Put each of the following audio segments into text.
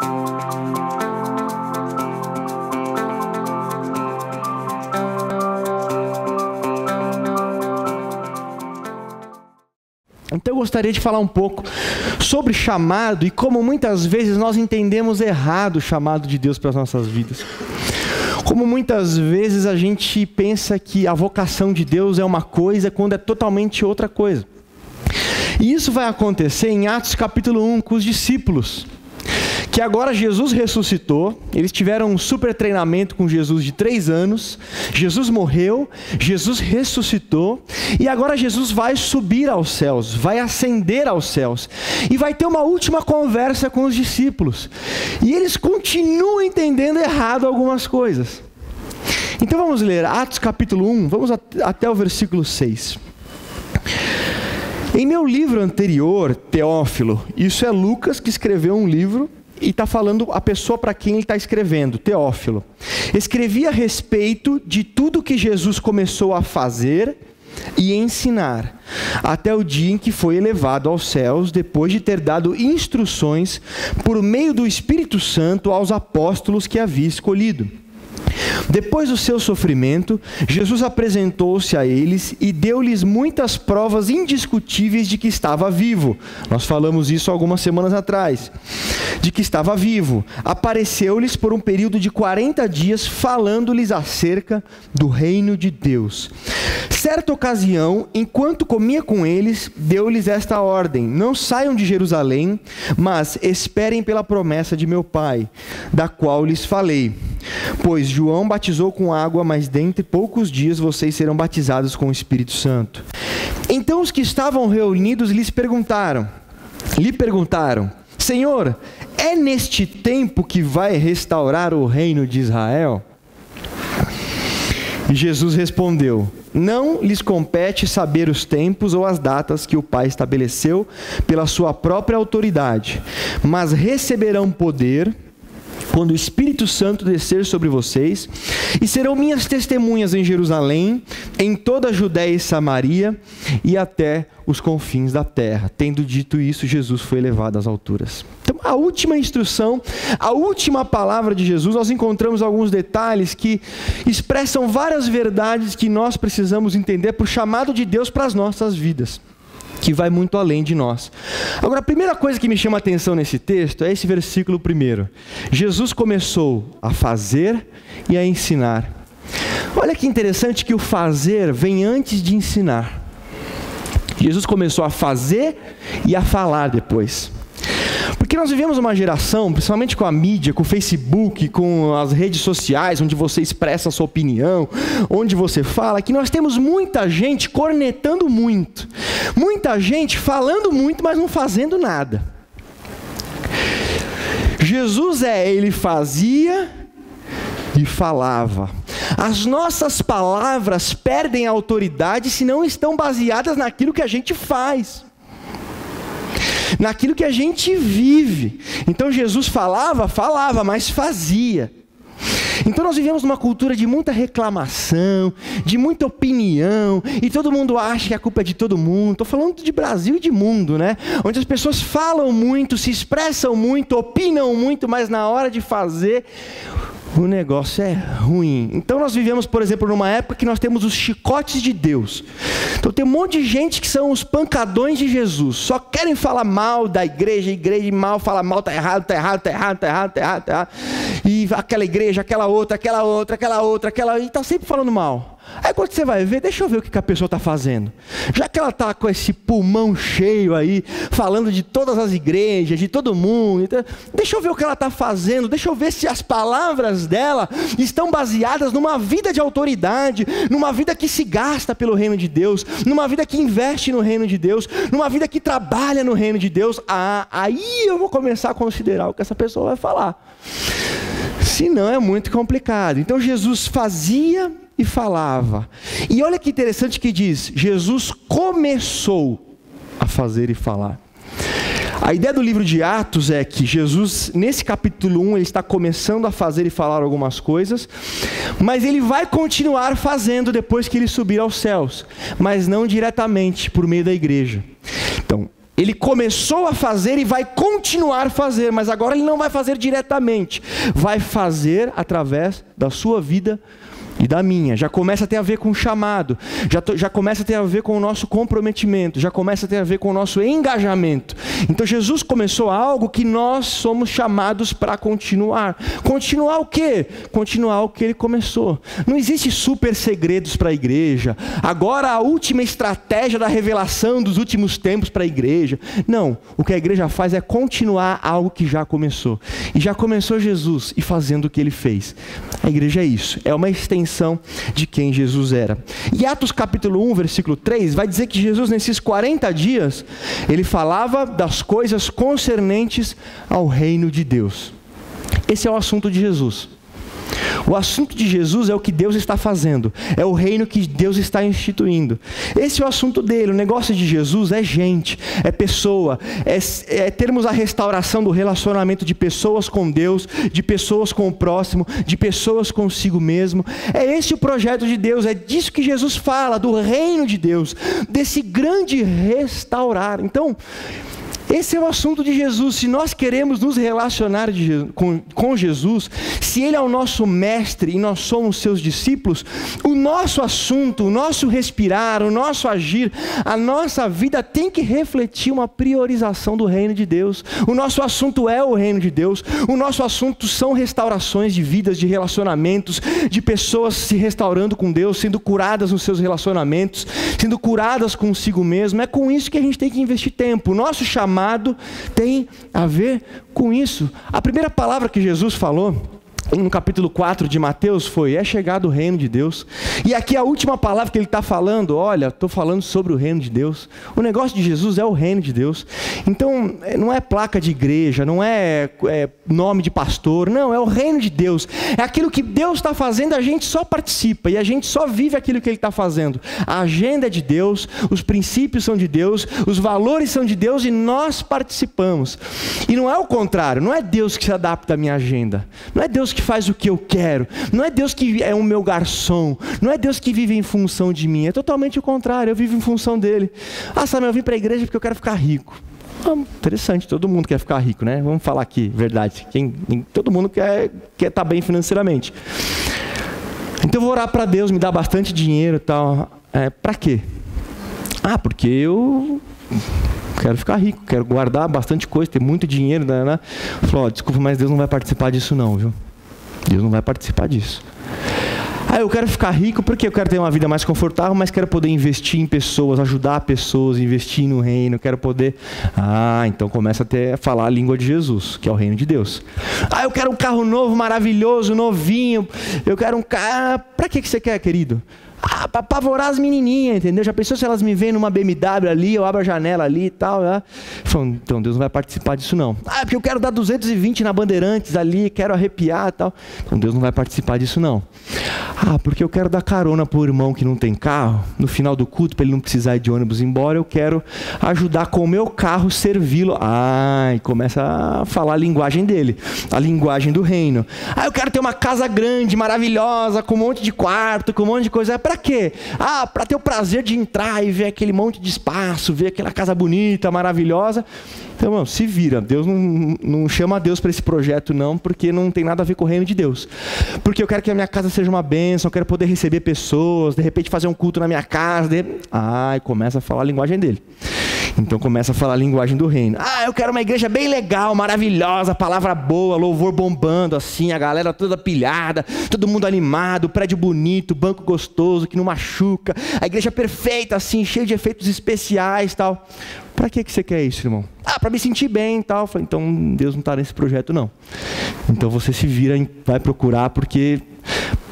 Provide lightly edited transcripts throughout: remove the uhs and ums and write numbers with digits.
Então eu gostaria de falar um pouco sobre chamado e como muitas vezes nós entendemos errado o chamado de Deus para as nossas vidas. Como muitas vezes a gente pensa que a vocação de Deus é uma coisa quando é totalmente outra coisa. E isso vai acontecer em Atos capítulo 1 com os discípulos. Que agora Jesus ressuscitou, eles tiveram um super treinamento com Jesus de 3 anos, Jesus morreu, Jesus ressuscitou, e agora Jesus vai subir aos céus, vai ascender aos céus, e vai ter uma última conversa com os discípulos, e eles continuam entendendo errado algumas coisas. Então vamos ler Atos capítulo 1, vamos até o versículo 6. Em meu livro anterior, Teófilo, isso é Lucas que escreveu um livro, e está falando a pessoa para quem ele está escrevendo, Teófilo. Escrevi a respeito de tudo que Jesus começou a fazer e ensinar, até o dia em que foi elevado aos céus, depois de ter dado instruções por meio do Espírito Santo aos apóstolos que havia escolhido. Depois do seu sofrimento, Jesus apresentou-se a eles e deu-lhes muitas provas indiscutíveis de que estava vivo. Nós falamos isso algumas semanas atrás. De que estava vivo. Apareceu-lhes por um período de 40 dias, falando-lhes acerca do reino de Deus. Certa ocasião, enquanto comia com eles, deu-lhes esta ordem: não saiam de Jerusalém, mas esperem pela promessa de meu Pai, da qual lhes falei. Pois João batizou com água, mas dentre poucos dias vocês serão batizados com o Espírito Santo. Então os que estavam reunidos lhe perguntaram: Senhor, é neste tempo que vai restaurar o reino de Israel? E Jesus respondeu: não lhes compete saber os tempos ou as datas que o Pai estabeleceu pela sua própria autoridade, mas receberão poder quando o Espírito Santo descer sobre vocês, e serão minhas testemunhas em Jerusalém, em toda a Judéia e Samaria, e até os confins da terra. Tendo dito isso, Jesus foi elevado às alturas. Então, a última instrução, a última palavra de Jesus, nós encontramos alguns detalhes que expressam várias verdades que nós precisamos entender para o chamado de Deus para as nossas vidas, que vai muito além de nós. Agora, a primeira coisa que me chama a atenção nesse texto é esse versículo primeiro. Jesus começou a fazer e a ensinar. Olha que interessante que o fazer vem antes de ensinar. Jesus começou a fazer e a falar depois. Porque nós vivemos uma geração, principalmente com a mídia, com o Facebook, com as redes sociais, onde você expressa a sua opinião, onde você fala, que nós temos muita gente cornetando muito. Muita gente falando muito, mas não fazendo nada. Jesus ele fazia e falava. As nossas palavras perdem a autoridade se não estão baseadas naquilo que a gente faz, naquilo que a gente vive. Então Jesus falava, mas fazia. Então nós vivemos numa cultura de muita reclamação, de muita opinião, e todo mundo acha que a culpa é de todo mundo. Estou falando de Brasil e de mundo, né? Onde as pessoas falam muito, se expressam muito, opinam muito, mas na hora de fazer, o negócio é ruim. Então nós vivemos, por exemplo, numa época que nós temos os chicotes de Deus. Então tem um monte de gente que são os pancadões de Jesus. Só querem falar mal da igreja mal, fala mal, tá errado. E aquela igreja, aquela outra, e está sempre falando mal. Aí quando você vai ver, deixa eu ver o que a pessoa está fazendo. Já que ela está com esse pulmão cheio aí, falando de todas as igrejas, de todo mundo, então, deixa eu ver o que ela está fazendo, deixa eu ver se as palavras dela estão baseadas numa vida de autoridade, numa vida que se gasta pelo reino de Deus, numa vida que investe no reino de Deus, numa vida que trabalha no reino de Deus. Aí eu vou começar a considerar o que essa pessoa vai falar. Senão é muito complicado. Então Jesus fazia e falava. E olha que interessante que diz: Jesus começou a fazer e falar. A ideia do livro de Atos é que Jesus, nesse capítulo 1, ele está começando a fazer e falar algumas coisas, mas ele vai continuar fazendo depois que ele subir aos céus, mas não diretamente por meio da igreja. Então, Ele começou a fazer e vai continuar a fazer, mas agora ele não vai fazer diretamente, vai fazer através da sua vida e da minha. Já começa a ter a ver com o chamado, já começa a ter a ver com o nosso comprometimento, já começa a ter a ver com o nosso engajamento. Então Jesus começou algo que nós somos chamados para continuar. Continuar o quê? Continuar o que ele começou. Não existe super segredos para a igreja. Agora a última estratégia da revelação dos últimos tempos para a igreja. Não, o que a igreja faz é continuar algo que já começou. E já começou Jesus e fazendo o que ele fez. A igreja é isso, é uma extensão de quem Jesus era. E Atos capítulo 1, versículo 3, vai dizer que Jesus nesses 40 dias, ele falava das coisas concernentes ao reino de Deus. Esse é o assunto de Jesus. O assunto de Jesus é o que Deus está fazendo, é o reino que Deus está instituindo. Esse é o assunto dele. O negócio de Jesus é gente, é pessoa, é termos a restauração do relacionamento de pessoas com Deus, de pessoas com o próximo, de pessoas consigo mesmo. É esse o projeto de Deus, é disso que Jesus fala, do reino de Deus, desse grande restaurar. Então, esse é o assunto de Jesus. Se nós queremos nos relacionar com Jesus, se Ele é o nosso mestre e nós somos seus discípulos, o nosso assunto, o nosso respirar, o nosso agir, a nossa vida tem que refletir uma priorização do reino de Deus. O nosso assunto é o reino de Deus. O nosso assunto são restaurações de vidas, de relacionamentos, de pessoas se restaurando com Deus, sendo curadas nos seus relacionamentos, sendo curadas consigo mesmo. É com isso que a gente tem que investir tempo. O nosso chamado tem a ver com isso. A primeira palavra que Jesus falou no capítulo 4 de Mateus foi: é chegado o reino de Deus. E aqui a última palavra que ele está falando, olha, estou falando sobre o reino de Deus. O negócio de Jesus é o reino de Deus. Então não é placa de igreja, não é nome de pastor, não, é o reino de Deus. É aquilo que Deus está fazendo, a gente só participa e a gente só vive aquilo que Ele está fazendo. A agenda é de Deus, os princípios são de Deus, os valores são de Deus e nós participamos. E não é o contrário, não é Deus que se adapta à minha agenda, não é Deus que faz o que eu quero, não é Deus que é o meu garçom, não é Deus que vive em função de mim, é totalmente o contrário, eu vivo em função dele. Ah, Samuel, eu vim para a igreja porque eu quero ficar rico. Interessante, todo mundo quer ficar rico, né? Vamos falar aqui, verdade, todo mundo quer estar bem financeiramente. Então eu vou orar para Deus, me dar bastante dinheiro e tal. Para quê? Porque eu quero ficar rico, quero guardar bastante coisa, ter muito dinheiro, né? Falou, desculpa, mas Deus não vai participar disso não, viu? Deus não vai participar disso. Eu quero ficar rico porque eu quero ter uma vida mais confortável, mas quero poder investir em pessoas, ajudar pessoas, investir no reino, quero poder... então começa a falar a língua de Jesus, que é o reino de Deus. Eu quero um carro novo, maravilhoso, novinho, eu quero um carro... Para que você quer, querido? Para apavorar as menininhas, entendeu? Já pensou se elas me veem numa BMW ali, eu abro a janela ali e tal, né? Então Deus não vai participar disso não. Porque eu quero dar 220 na Bandeirantes ali, quero arrepiar e tal. Então Deus não vai participar disso não. Porque eu quero dar carona pro irmão que não tem carro, no final do culto, para ele não precisar ir de ônibus embora, eu quero ajudar com o meu carro, servi-lo. E começa a falar a linguagem dele, a linguagem do reino. Eu quero ter uma casa grande, maravilhosa, com um monte de quarto, com um monte de coisa. Para quê? Para ter o prazer de entrar e ver aquele monte de espaço, ver aquela casa bonita, maravilhosa. Então, irmão, se vira. Deus não chama Deus para esse projeto não, porque não tem nada a ver com o reino de Deus. Porque eu quero que a minha casa seja uma bênção, eu quero poder receber pessoas, de repente fazer um culto na minha casa. E começa a falar a linguagem dele. Então começa a falar a linguagem do reino. Eu quero uma igreja bem legal, maravilhosa, palavra boa, louvor bombando assim, a galera toda pilhada, todo mundo animado, prédio bonito, banco gostoso, que não machuca, a igreja perfeita assim, cheia de efeitos especiais e tal. Para que você quer isso, irmão? Para me sentir bem e tal. Falei, então Deus não está nesse projeto não. Então você se vira e vai procurar, porque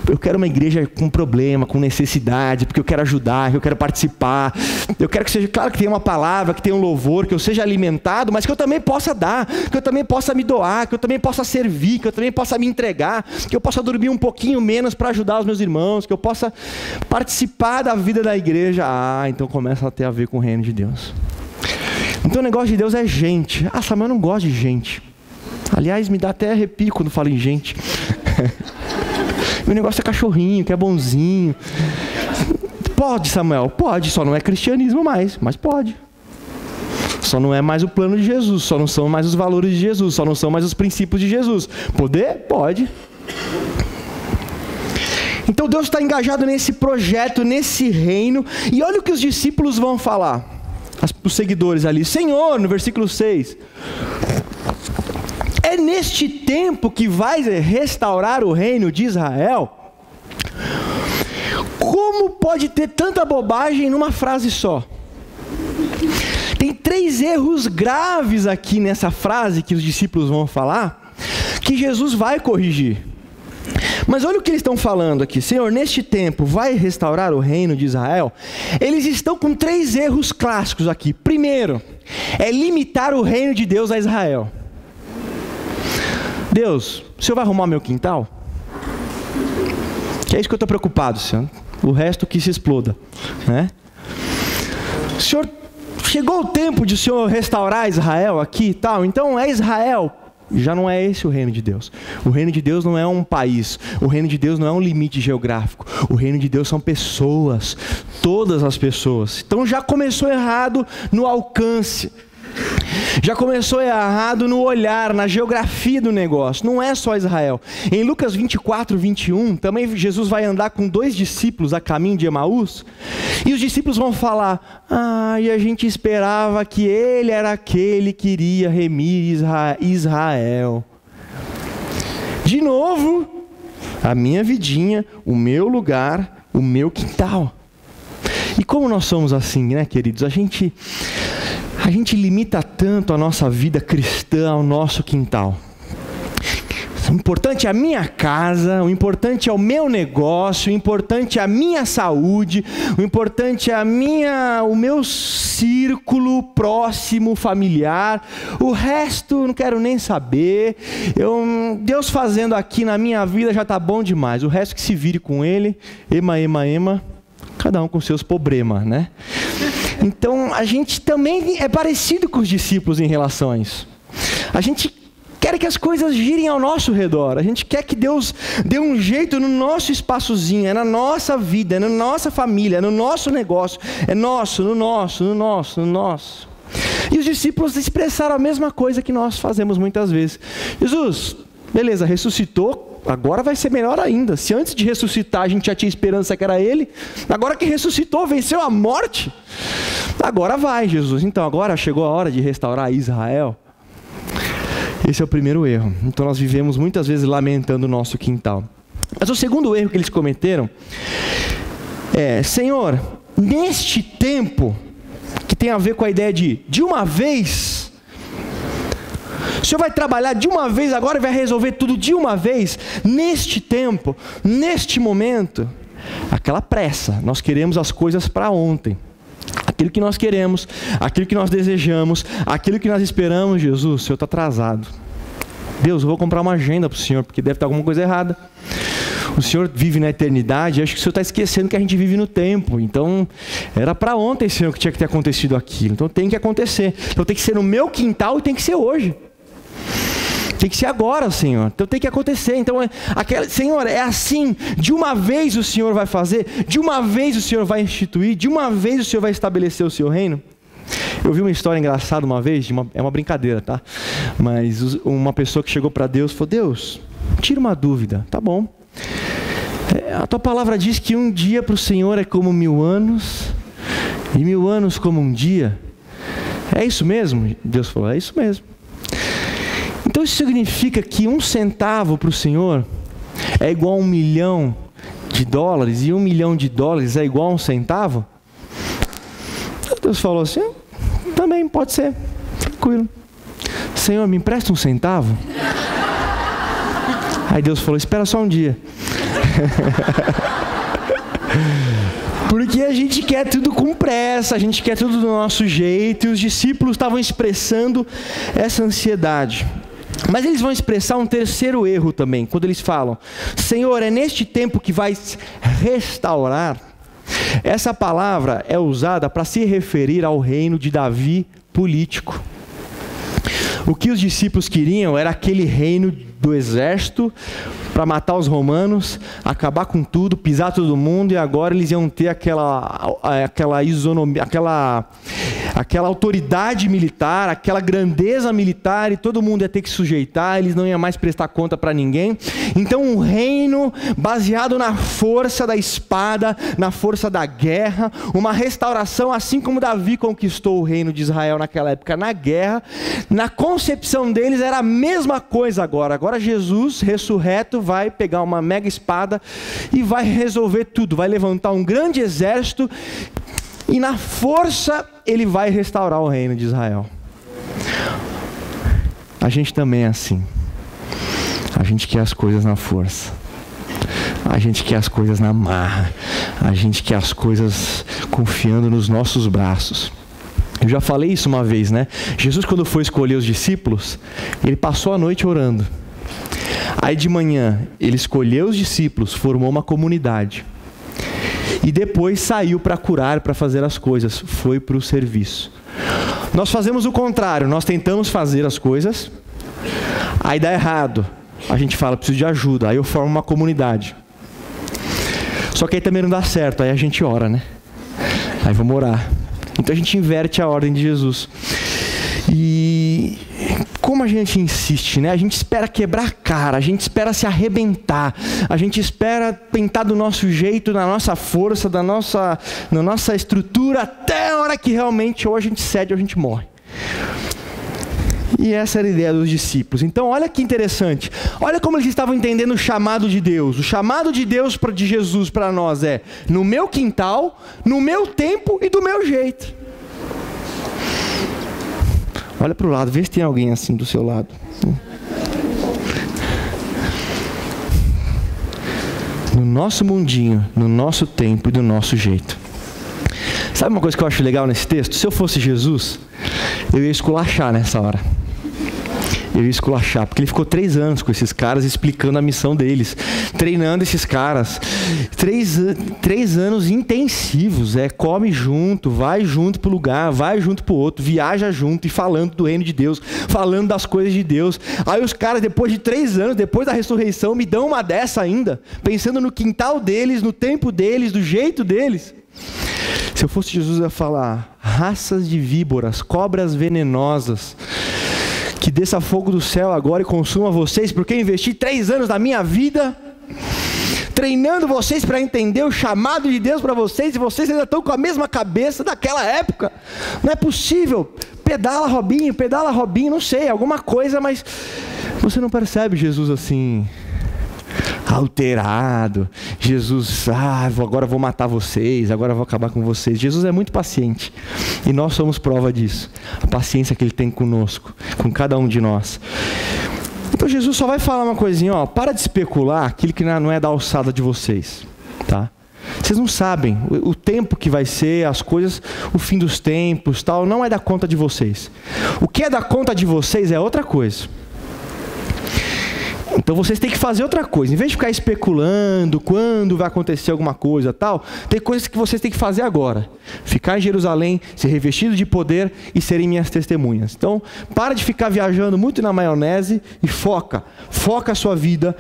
eu quero uma igreja com problema, com necessidade, porque eu quero ajudar, eu quero participar. Eu quero que seja, claro que tenha uma palavra, que tenha um louvor, que eu seja alimentado, mas que eu também possa dar, que eu também possa me doar, que eu também possa servir, que eu também possa me entregar, que eu possa dormir um pouquinho menos para ajudar os meus irmãos, que eu possa participar da vida da igreja. Então começa a ter a ver com o reino de Deus. Então o negócio de Deus é gente. Samuel, eu não gosto de gente. Aliás, me dá até arrepio quando falo em gente. Meu negócio é cachorrinho, que é bonzinho. Pode, Samuel? Pode, só não é cristianismo mais, mas pode. Só não é mais o plano de Jesus, só não são mais os valores de Jesus, só não são mais os princípios de Jesus. Poder? Pode. Então Deus está engajado nesse projeto, nesse reino, e olha o que os discípulos vão falar, os seguidores ali. Senhor, no versículo 6, é neste tempo que vai restaurar o reino de Israel? Como pode ter tanta bobagem numa frase só? Tem 3 erros graves aqui nessa frase que os discípulos vão falar, que Jesus vai corrigir. Mas olha o que eles estão falando aqui. Senhor, neste tempo vai restaurar o reino de Israel? Eles estão com 3 erros clássicos aqui. Primeiro, é limitar o reino de Deus a Israel. Deus, o Senhor vai arrumar meu quintal? Que é isso que eu estou preocupado, Senhor. O resto que se exploda, né? Senhor, chegou o tempo de o Senhor restaurar Israel aqui e tal. Então é Israel. Já não é esse o reino de Deus. O reino de Deus não é um país. O reino de Deus não é um limite geográfico. O reino de Deus são pessoas. Todas as pessoas. Então já começou errado no alcance. Já começou errado no olhar, na geografia do negócio. Não é só Israel. Em Lucas 24, 21, também Jesus vai andar com 2 discípulos a caminho de Emaús. E os discípulos vão falar: e a gente esperava que ele era aquele que iria remir Israel. De novo, a minha vidinha, o meu lugar, o meu quintal. E como nós somos assim, né, queridos? A gente limita tanto a nossa vida cristã ao nosso quintal. O importante é a minha casa, o importante é o meu negócio, o importante é a minha saúde, o importante é o meu círculo próximo, familiar. O resto não quero nem saber. Deus fazendo aqui na minha vida já está bom demais. O resto que se vire com ele. Ema. Cada um com seus problemas, né? Então, a gente também é parecido com os discípulos em relação a isso. A gente quer que as coisas girem ao nosso redor. A gente quer que Deus dê um jeito no nosso espaçozinho, é na nossa vida, é na nossa família, é no nosso negócio. É nosso, no nosso. E os discípulos expressaram a mesma coisa que nós fazemos muitas vezes. Jesus, beleza, ressuscitou. Agora vai ser melhor ainda. Se antes de ressuscitar a gente já tinha esperança que era Ele, agora que ressuscitou, venceu a morte, agora vai, Jesus. Então agora chegou a hora de restaurar Israel. Esse é o primeiro erro. Então nós vivemos muitas vezes lamentando o nosso quintal. Mas o segundo erro que eles cometeram é: Senhor, neste tempo, que tem a ver com a ideia de uma vez, o Senhor vai trabalhar de uma vez agora e vai resolver tudo de uma vez, neste tempo, neste momento. Aquela pressa, nós queremos as coisas para ontem. Aquilo que nós queremos, aquilo que nós desejamos, aquilo que nós esperamos. Jesus, o Senhor está atrasado. Deus, eu vou comprar uma agenda para o Senhor, porque deve estar alguma coisa errada. O Senhor vive na eternidade, acho que o Senhor está esquecendo que a gente vive no tempo. Então, era para ontem, Senhor, que tinha que ter acontecido aquilo. Então tem que acontecer. Então tem que ser no meu quintal e tem que ser hoje. Tem que ser agora, Senhor. Então tem que acontecer. Então, Senhor, é assim. De uma vez o Senhor vai fazer. De uma vez o Senhor vai instituir. De uma vez o Senhor vai estabelecer o seu reino. Eu vi uma história engraçada uma vez. É uma brincadeira, tá? Mas uma pessoa que chegou para Deus falou: Deus, tira uma dúvida. Tá bom. A tua palavra diz que um dia para o Senhor é como 1000 anos. E 1000 anos como um dia. É isso mesmo? Deus falou: é isso mesmo. Então isso significa que 1 centavo para o Senhor é igual a $1 milhão, e $1 milhão é igual a 1 centavo? Deus falou assim: também pode ser, tranquilo. Senhor, me empresta 1 centavo? Aí Deus falou: espera só um dia. Porque a gente quer tudo com pressa, a gente quer tudo do nosso jeito, e os discípulos estavam expressando essa ansiedade. Mas eles vão expressar um terceiro erro também, quando eles falam: Senhor, é neste tempo que vais restaurar. Essa palavra é usada para se referir ao reino de Davi político. O que os discípulos queriam era aquele reino do exército para matar os romanos, acabar com tudo, pisar todo mundo, e agora eles iam ter aquela isonomia, aquela autoridade militar, aquela grandeza militar, e todo mundo ia ter que sujeitar, eles não iam mais prestar conta para ninguém. Então um reino baseado na força da espada, na força da guerra, uma restauração, assim como Davi conquistou o reino de Israel naquela época na guerra, na concepção deles era a mesma coisa agora. Agora Jesus, ressurreto, vai pegar uma mega espada e vai resolver tudo, vai levantar um grande exército e na força ele vai restaurar o reino de Israel. A gente também é assim. A gente quer as coisas na força. A gente quer as coisas na marra. A gente quer as coisas confiando nos nossos braços. Eu já falei isso uma vez, né? Jesus, quando foi escolher os discípulos, ele passou a noite orando. Aí de manhã, ele escolheu os discípulos, formou uma comunidade. E depois saiu para curar, para fazer as coisas. Foi para o serviço. Nós fazemos o contrário. Nós tentamos fazer as coisas. Aí dá errado. A gente fala, preciso de ajuda. Aí eu formo uma comunidade. Só que aí também não dá certo. Aí a gente ora, né? Aí vamos orar. Então a gente inverte a ordem de Jesus. E como a gente insiste, né? A gente espera quebrar a cara, a gente espera se arrebentar, a gente espera tentar do nosso jeito, na nossa força, na nossa estrutura, até a hora que realmente ou a gente cede ou a gente morre. E essa era a ideia dos discípulos. Então olha que interessante, olha como eles estavam entendendo o chamado de Deus. O chamado de Deus, de Jesus para nós é no meu quintal, no meu tempo e do meu jeito. Olha para o lado, vê se tem alguém assim do seu lado. No nosso mundinho, no nosso tempo e do nosso jeito. Sabe uma coisa que eu acho legal nesse texto? Se eu fosse Jesus, eu ia esculachar nessa hora. Eu ia esculachar, porque ele ficou 3 anos com esses caras explicando a missão deles, treinando esses caras. 3 anos intensivos, come junto, vai junto pro lugar, vai junto pro outro, viaja junto e falando do reino de Deus, falando das coisas de Deus. Aí os caras, depois de 3 anos, depois da ressurreição, me dão uma dessa ainda, pensando no quintal deles, no tempo deles, do jeito deles. Se eu fosse Jesus, eu ia falar, raças de víboras, cobras venenosas, que desça fogo do céu agora e consuma vocês, porque eu investi 3 anos da minha vida treinando vocês para entender o chamado de Deus para vocês, e vocês ainda estão com a mesma cabeça daquela época. Não é possível. Pedala Robinho, não sei, alguma coisa, mas você não percebe Jesus assim, alterado. Jesus, agora vou matar vocês, agora vou acabar com vocês. Jesus é muito paciente e nós somos prova disso, a paciência que ele tem conosco, com cada um de nós. Então Jesus só vai falar uma coisinha, para de especular aquilo que não é da alçada de vocês, tá? Vocês não sabem o tempo que vai ser, as coisas, o fim dos tempos, tal, não é da conta de vocês. O que é da conta de vocês é outra coisa. Então vocês têm que fazer outra coisa. Em vez de ficar especulando quando vai acontecer alguma coisa tal, tem coisas que vocês têm que fazer agora. Ficar em Jerusalém, ser revestido de poder e serem minhas testemunhas. Então, para de ficar viajando muito na maionese e foca. Foca a sua vida,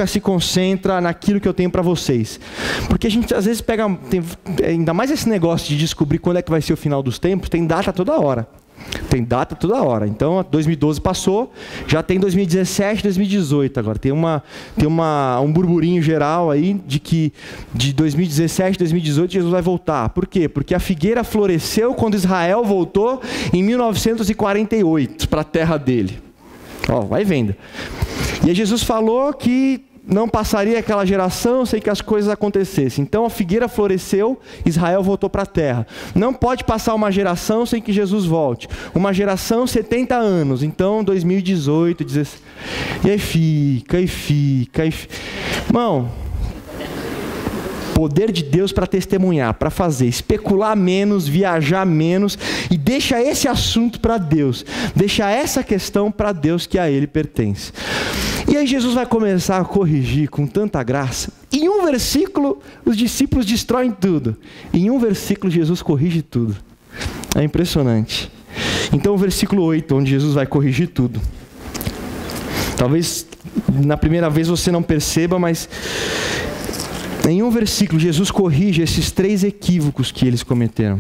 se concentra naquilo que eu tenho para vocês. Porque a gente às vezes pega, ainda mais esse negócio de descobrir quando é que vai ser o final dos tempos, tem data toda hora. Então 2012 passou, já tem 2017, 2018 agora. Tem um burburinho geral aí de que de 2017, 2018 Jesus vai voltar. Por quê? Porque a figueira floresceu quando Israel voltou em 1948 para a terra dele. Vai vendo. E aí Jesus falou que não passaria aquela geração sem que as coisas acontecessem. Então a figueira floresceu, Israel voltou para a terra. Não pode passar uma geração sem que Jesus volte. Uma geração, 70 anos. Então 2018, 16. E aí fica. Irmão, poder de Deus para testemunhar, para fazer, especular menos, viajar menos, e deixa esse assunto para Deus, deixa essa questão para Deus que a Ele pertence. E aí Jesus vai começar a corrigir com tanta graça. Em um versículo, os discípulos destroem tudo. Em um versículo, Jesus corrige tudo. É impressionante. Então o versículo 8, onde Jesus vai corrigir tudo. Talvez na primeira vez você não perceba, mas em um versículo Jesus corrige esses 3 equívocos que eles cometeram.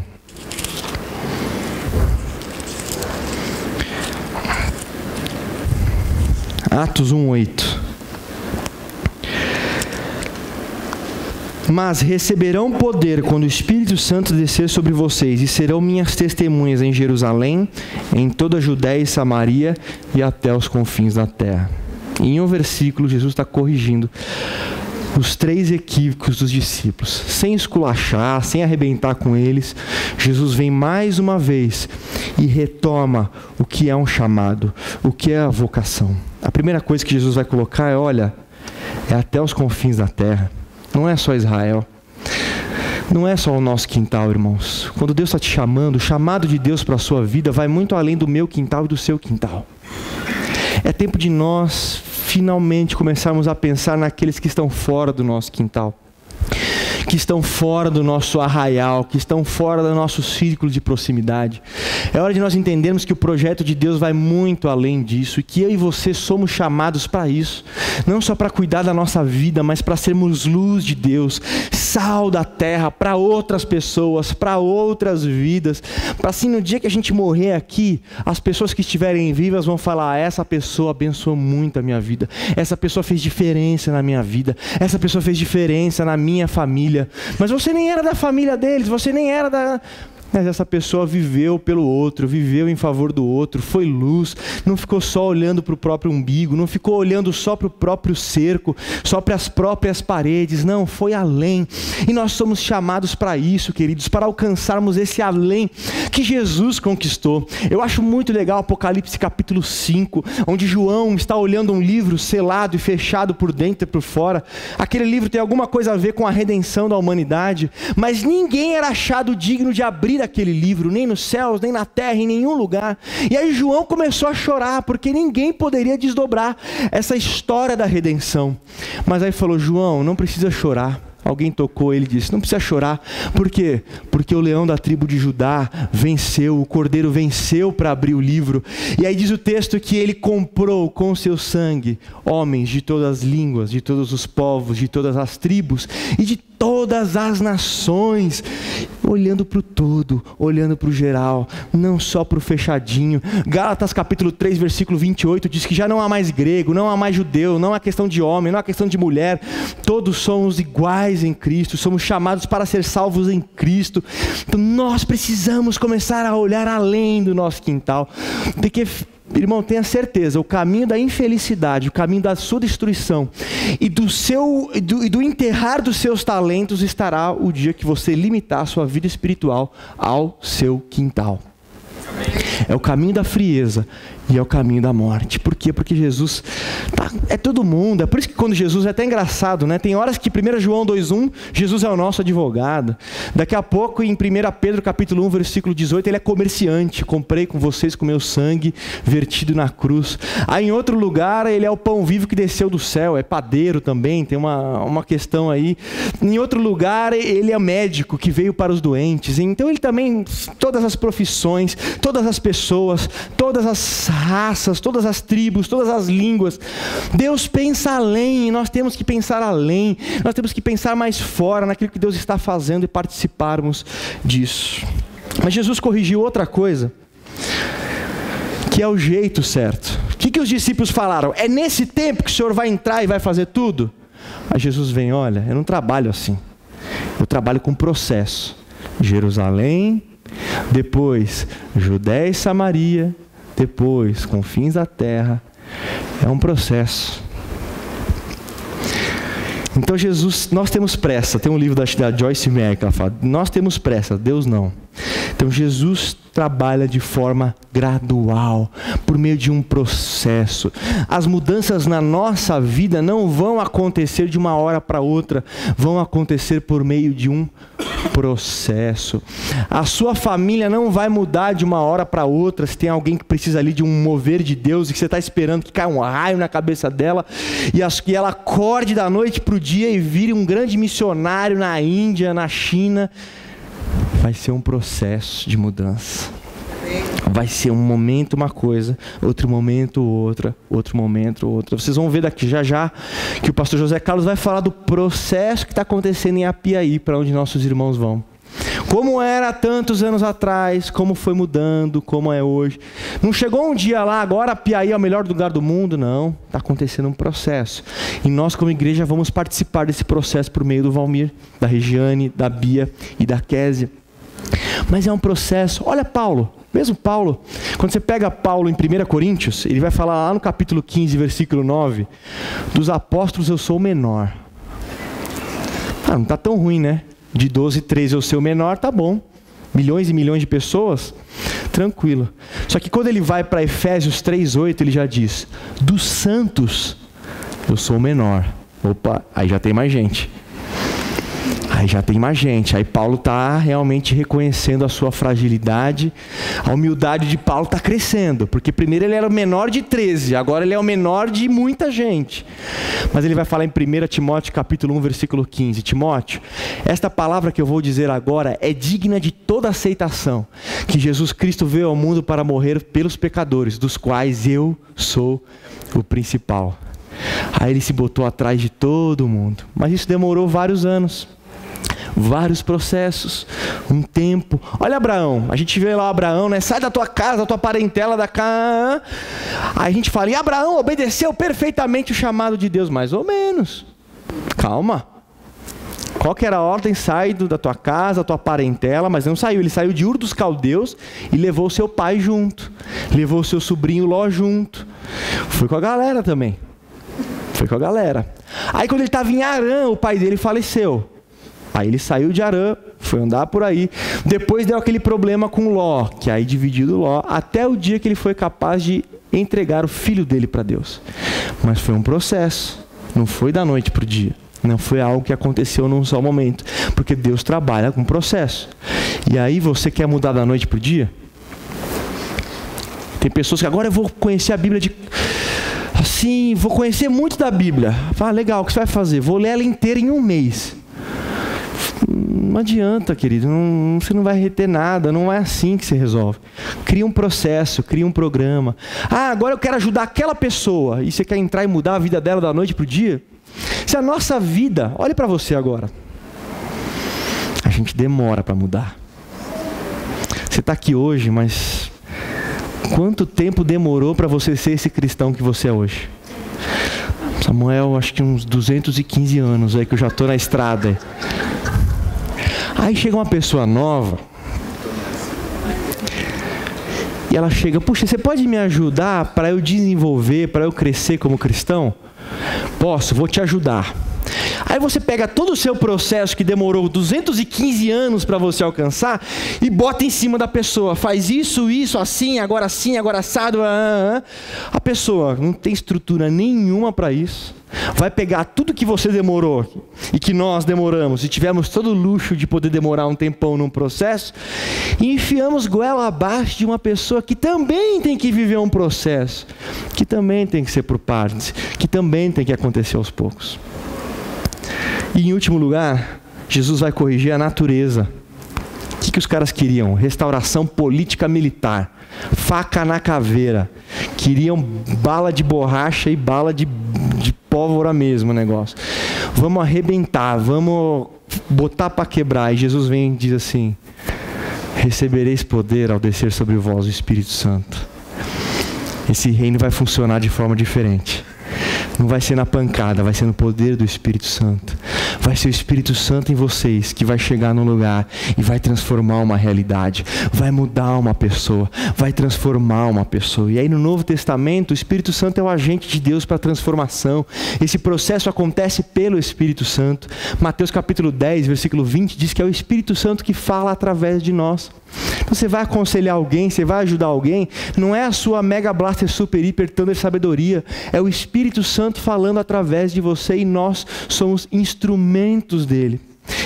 Atos 1:8. Mas receberão poder quando o Espírito Santo descer sobre vocês, e serão minhas testemunhas em Jerusalém, em toda a Judéia e Samaria e até os confins da terra. E em um versículo, Jesus está corrigindo os 3 equívocos dos discípulos. Sem esculachar, sem arrebentar com eles, Jesus vem mais uma vez e retoma o que é um chamado, o que é a vocação. A primeira coisa que Jesus vai colocar é, olha, é até os confins da terra. Não é só Israel. Não é só o nosso quintal, irmãos. Quando Deus está te chamando, o chamado de Deus para a sua vida vai muito além do meu quintal e do seu quintal. É tempo de nós finalmente começarmos a pensar naqueles que estão fora do nosso quintal, que estão fora do nosso arraial, que estão fora do nosso círculo de proximidade. É hora de nós entendermos que o projeto de Deus vai muito além disso, e que eu e você somos chamados para isso, não só para cuidar da nossa vida, mas para sermos luz de Deus, sal da terra para outras pessoas, para outras vidas, para assim no dia que a gente morrer aqui, as pessoas que estiverem vivas vão falar, essa pessoa abençoou muito a minha vida, essa pessoa fez diferença na minha vida, essa pessoa fez diferença na minha família. Mas você nem era da família deles, você nem era da... Mas essa pessoa viveu pelo outro, viveu em favor do outro, foi luz, não ficou só olhando para o próprio umbigo, não ficou olhando só para o próprio cerco, só para as próprias paredes, não, foi além. E nós somos chamados para isso, queridos, para alcançarmos esse além que Jesus conquistou. Eu acho muito legal Apocalipse capítulo 5, onde João está olhando um livro selado e fechado por dentro e por fora. Aquele livro tem alguma coisa a ver com a redenção da humanidade, mas ninguém era achado digno de abrir aquele livro, nem nos céus, nem na terra, em nenhum lugar. E aí João começou a chorar, porque ninguém poderia desdobrar essa história da redenção. Mas aí falou, João, não precisa chorar. Alguém tocou ele e disse, não precisa chorar. Por quê? Porque o leão da tribo de Judá venceu, o cordeiro venceu para abrir o livro. E aí diz o texto que ele comprou com seu sangue homens de todas as línguas, de todos os povos, de todas as tribos e de todas as nações, olhando para o todo, olhando para o geral, não só para o fechadinho. Gálatas capítulo 3, versículo 28 diz que já não há mais grego, não há mais judeu, não há questão de homem, não há questão de mulher, todos somos iguais em Cristo, somos chamados para ser salvos em Cristo. Então nós precisamos começar a olhar além do nosso quintal, porque, irmão, tenha certeza, o caminho da infelicidade, o caminho da sua destruição e do enterrar dos seus talentos estará o dia que você limitar a sua vida espiritual ao seu quintal. É o caminho da frieza e é o caminho da morte. Por quê? Porque Jesus é todo mundo. É por isso que quando Jesus, é até engraçado, né? Tem horas que 1 João 2,1, Jesus é o nosso advogado. Daqui a pouco em 1 Pedro capítulo 1, versículo 18, ele é comerciante. Comprei com vocês com meu sangue vertido na cruz. Aí em outro lugar ele é o pão vivo que desceu do céu. É padeiro também, tem uma questão aí. Em outro lugar ele é médico que veio para os doentes. Então ele também, todas as profissões, todas as pessoas, todas as raças, todas as tribos, todas as línguas. Deus pensa além, e nós temos que pensar além, nós temos que pensar mais fora naquilo que Deus está fazendo e participarmos disso. Mas Jesus corrigiu outra coisa, que é o jeito certo. O que os discípulos falaram? É nesse tempo que o Senhor vai entrar e vai fazer tudo? Aí Jesus vem, olha, eu não trabalho assim, eu trabalho com processo. Jerusalém, depois Judéia e Samaria, depois confins da terra. É um processo. Então Jesus, nós temos pressa. Tem um livro da Joyce Meyer que ela fala, nós temos pressa, Deus não. Então Jesus trabalha de forma gradual, por meio de um processo. As mudanças na nossa vida não vão acontecer de uma hora para outra, vão acontecer por meio de um processo. A sua família não vai mudar de uma hora para outra. Se tem alguém que precisa ali de um mover de Deus e que você está esperando que caia um raio na cabeça dela e ela acorde da noite para o dia e vire um grande missionário na Índia, na China, vai ser um processo de mudança. Vai ser um momento uma coisa, outro momento outra, outro momento outra. Vocês vão ver daqui já que o pastor José Carlos vai falar do processo que está acontecendo em Apiaí, para onde nossos irmãos vão. Como era tantos anos atrás, como foi mudando, como é hoje. Não chegou um dia lá, agora Piaí é o melhor lugar do mundo, não. Está acontecendo um processo. E nós, como igreja, vamos participar desse processo por meio do Valmir, da Regiane, da Bia e da Késia. Mas é um processo. Olha Paulo, mesmo Paulo, quando você pega Paulo em 1 Coríntios, ele vai falar lá no capítulo 15, versículo 9, dos apóstolos eu sou o menor. Não está tão ruim, né? De 12, 13 eu ser o menor, tá bom. Milhões e milhões de pessoas, tranquilo. Só que quando ele vai para Efésios 3:8, ele já diz: dos santos eu sou o menor. Opa, aí já tem mais gente. Aí Paulo está realmente reconhecendo a sua fragilidade. A humildade de Paulo está crescendo, porque primeiro ele era o menor de 13, agora ele é o menor de muita gente. Mas ele vai falar em 1 Timóteo capítulo 1, versículo 15. Timóteo, esta palavra que eu vou dizer agora é digna de toda aceitação, que Jesus Cristo veio ao mundo para morrer pelos pecadores, dos quais eu sou o principal. Aí ele se botou atrás de todo mundo. Mas isso demorou vários anos. Vários processos, um tempo. Olha Abraão, a gente vê lá Abraão, né? Sai da tua casa, da tua parentela, da casa. Aí a gente fala, e Abraão obedeceu perfeitamente o chamado de Deus, mais ou menos. Calma. Qual que era a ordem? Sai da tua casa, da tua parentela, mas não saiu. Ele saiu de Ur dos Caldeus e levou o seu pai junto. Levou o seu sobrinho Ló junto. Foi com a galera também. Aí quando ele estava em Harã, o pai dele faleceu. Aí ele saiu de Harã, foi andar por aí. Depois deu aquele problema com Ló, que aí dividiu do Ló, até o dia que ele foi capaz de entregar o filho dele para Deus. Mas foi um processo, não foi da noite para o dia. Não foi algo que aconteceu num só momento, porque Deus trabalha com processo. E aí você quer mudar da noite para o dia? Tem pessoas que agora eu vou conhecer a Bíblia assim, vou conhecer muito da Bíblia. Fala, legal, o que você vai fazer? Vou ler ela inteira em um mês. Não adianta, querido, você não vai reter nada, não é assim que se resolve. Cria um processo, cria um programa. Agora eu quero ajudar aquela pessoa, e você quer entrar e mudar a vida dela da noite para o dia? Se a nossa vida, olhe para você agora, a gente demora para mudar. Você está aqui hoje, mas quanto tempo demorou para você ser esse cristão que você é hoje? Samuel, acho que uns 215 anos aí que eu já estou na estrada. Aí chega uma pessoa nova e ela chega, puxa, você pode me ajudar para eu desenvolver, para eu crescer como cristão? Posso, vou te ajudar. Aí você pega todo o seu processo que demorou 215 anos para você alcançar e bota em cima da pessoa. Faz isso, assim, agora assado. A pessoa não tem estrutura nenhuma para isso. Vai pegar tudo que você demorou e que nós demoramos e tivemos todo o luxo de poder demorar um tempão num processo e enfiamos goela abaixo de uma pessoa que também tem que viver um processo, que também tem que ser por partes, que também tem que acontecer aos poucos. E em último lugar, Jesus vai corrigir a natureza. O que os caras queriam? Restauração política militar. Faca na caveira. Queriam bala de borracha e bala de pólvora mesmo o negócio. Vamos arrebentar, vamos botar para quebrar. E Jesus vem e diz assim: recebereis poder ao descer sobre vós o Espírito Santo. Esse reino vai funcionar de forma diferente. Não vai ser na pancada, vai ser no poder do Espírito Santo. Vai ser o Espírito Santo em vocês que vai chegar num lugar e vai transformar uma realidade, vai mudar uma pessoa, vai transformar uma pessoa. E aí no Novo Testamento, o Espírito Santo é o agente de Deus para a transformação. Esse processo acontece pelo Espírito Santo. Mateus capítulo 10, versículo 20, diz que é o Espírito Santo que fala através de nós. Então você vai aconselhar alguém, você vai ajudar alguém, não é a sua mega blaster super hiper thunder sabedoria, é o Espírito Santo falando através de você e nós somos instrumentos dele.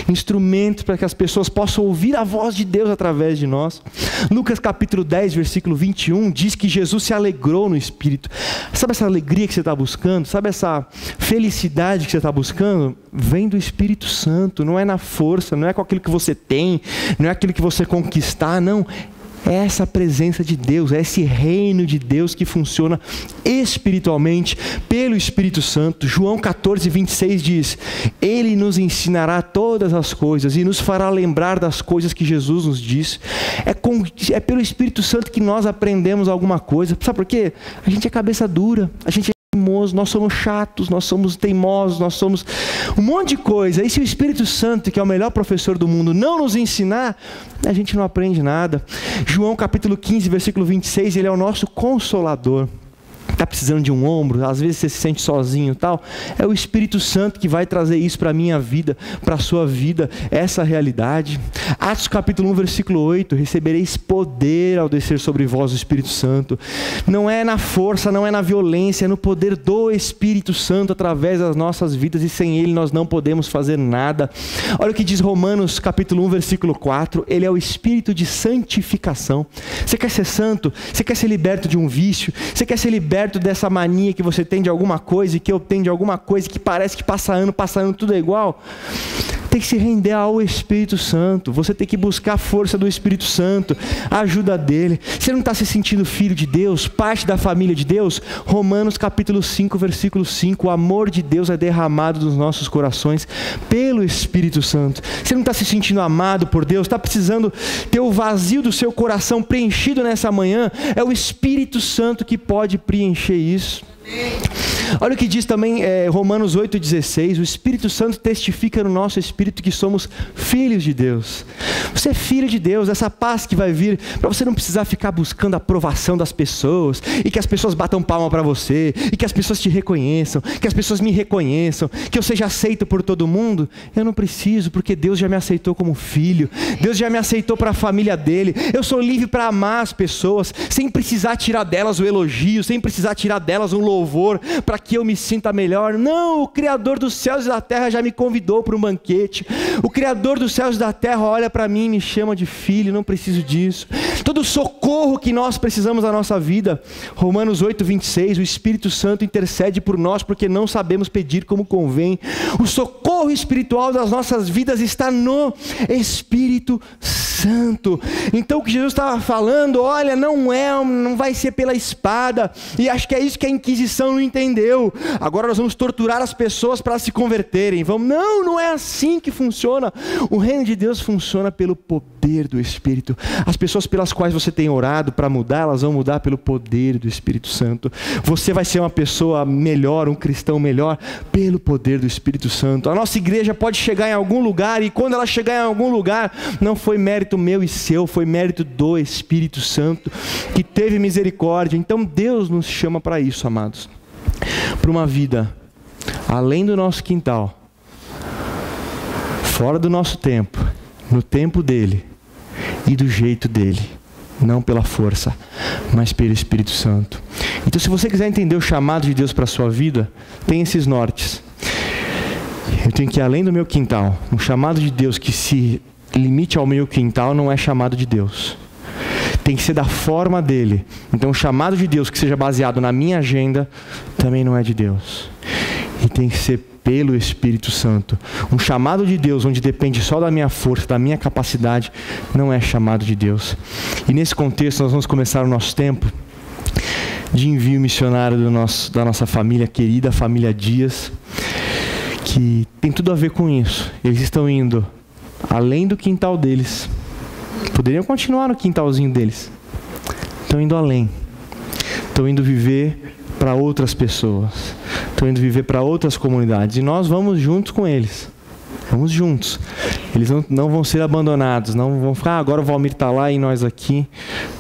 Instrumentos para que as pessoas possam ouvir a voz de Deus através de nós. Lucas capítulo 10, versículo 21 diz que Jesus se alegrou no Espírito. Sabe essa alegria que você está buscando? Sabe essa felicidade que você está buscando? Vem do Espírito Santo, não é na força, não é com aquilo que você tem, não é aquilo que você conquistar, não. É essa presença de Deus, é esse reino de Deus que funciona espiritualmente pelo Espírito Santo. João 14, 26 diz: Ele nos ensinará todas as coisas e nos fará lembrar das coisas que Jesus nos disse. É pelo Espírito Santo que nós aprendemos alguma coisa. Sabe por quê? A gente é cabeça dura, a gente é teimoso, nós somos chatos, nós somos teimosos, nós somos um monte de coisa. E se o Espírito Santo, que é o melhor professor do mundo, não nos ensinar, a gente não aprende nada. João capítulo 15, versículo 26, ele é o nosso consolador. Está precisando de um ombro, às vezes você se sente sozinho e tal, é o Espírito Santo que vai trazer isso para a minha vida, para a sua vida, essa realidade. Atos capítulo 1, versículo 8, recebereis poder ao descer sobre vós o Espírito Santo. Não é na força, não é na violência, é no poder do Espírito Santo através das nossas vidas, e sem Ele nós não podemos fazer nada. Olha o que diz Romanos capítulo 1, versículo 4, Ele é o Espírito de santificação. Você quer ser santo? Você quer ser liberto de um vício? Você quer ser liberto dessa mania que você tem de alguma coisa e que eu tenho de alguma coisa que parece que passa ano tudo é igual? Tem que se render ao Espírito Santo. Você tem que buscar a força do Espírito Santo, a ajuda dele. Você não está se sentindo filho de Deus, parte da família de Deus? Romanos capítulo 5, versículo 5, o amor de Deus é derramado nos nossos corações pelo Espírito Santo. Você não está se sentindo amado por Deus? Está precisando ter o vazio do seu coração preenchido nessa manhã? É o Espírito Santo que pode preencher isso. Olha o que diz também Romanos 8,16, o Espírito Santo testifica no nosso espírito que somos filhos de Deus. Você é filho de Deus, essa paz que vai vir, para você não precisar ficar buscando a aprovação das pessoas, e que as pessoas batam palma para você, e que as pessoas te reconheçam, que as pessoas me reconheçam, que eu seja aceito por todo mundo. Eu não preciso, porque Deus já me aceitou como filho, Deus já me aceitou para a família dele. Eu sou livre para amar as pessoas, sem precisar tirar delas o elogio, sem precisar tirar delas um louvor, para que eu me sinta melhor. Não, o Criador dos céus e da terra já me convidou para um banquete. O Criador dos céus e da terra olha para mim e me chama de filho. Não preciso disso. Todo o socorro que nós precisamos na nossa vida, Romanos 8, 26, o Espírito Santo intercede por nós porque não sabemos pedir como convém. O socorro espiritual das nossas vidas está no Espírito Santo. Então o que Jesus estava falando, olha, não vai ser pela espada, e acho que é isso que a Inquisição não entendeu. Agora nós vamos torturar as pessoas para se converterem. Não é assim que funciona. O reino de Deus funciona pelo poder do Espírito. As pessoas pelas quais você tem orado para mudar, elas vão mudar pelo poder do Espírito Santo. Você vai ser uma pessoa melhor, um cristão melhor, pelo poder do Espírito Santo. A nossa igreja pode chegar em algum lugar, e quando ela chegar em algum lugar, não foi mérito meu e seu, foi mérito do Espírito Santo, que teve misericórdia. Então Deus nos chama para isso, amados, para uma vida além do nosso quintal, fora do nosso tempo, no tempo dele e do jeito dele, não pela força, mas pelo Espírito Santo. Então, se você quiser entender o chamado de Deus para a sua vida, tem esses nortes. Eu tenho que ir além do meu quintal. Um chamado de Deus que se limite ao meu quintal não é chamado de Deus. Tem que ser da forma dele. Então o chamado de Deus que seja baseado na minha agenda também não é de Deus. E tem que ser pelo Espírito Santo. Um chamado de Deus onde depende só da minha força, da minha capacidade, não é chamado de Deus. E nesse contexto nós vamos começar o nosso tempo de envio missionário da nossa família querida, a família Dias, que tem tudo a ver com isso. Eles estão indo além do quintal deles. Poderiam continuar no quintalzinho deles. Estão indo além. Estão indo viver para outras pessoas. Estão indo viver para outras comunidades. E nós vamos juntos com eles. Vamos juntos. Eles não vão ser abandonados. Não vão ficar, agora o Valmir está lá e nós aqui.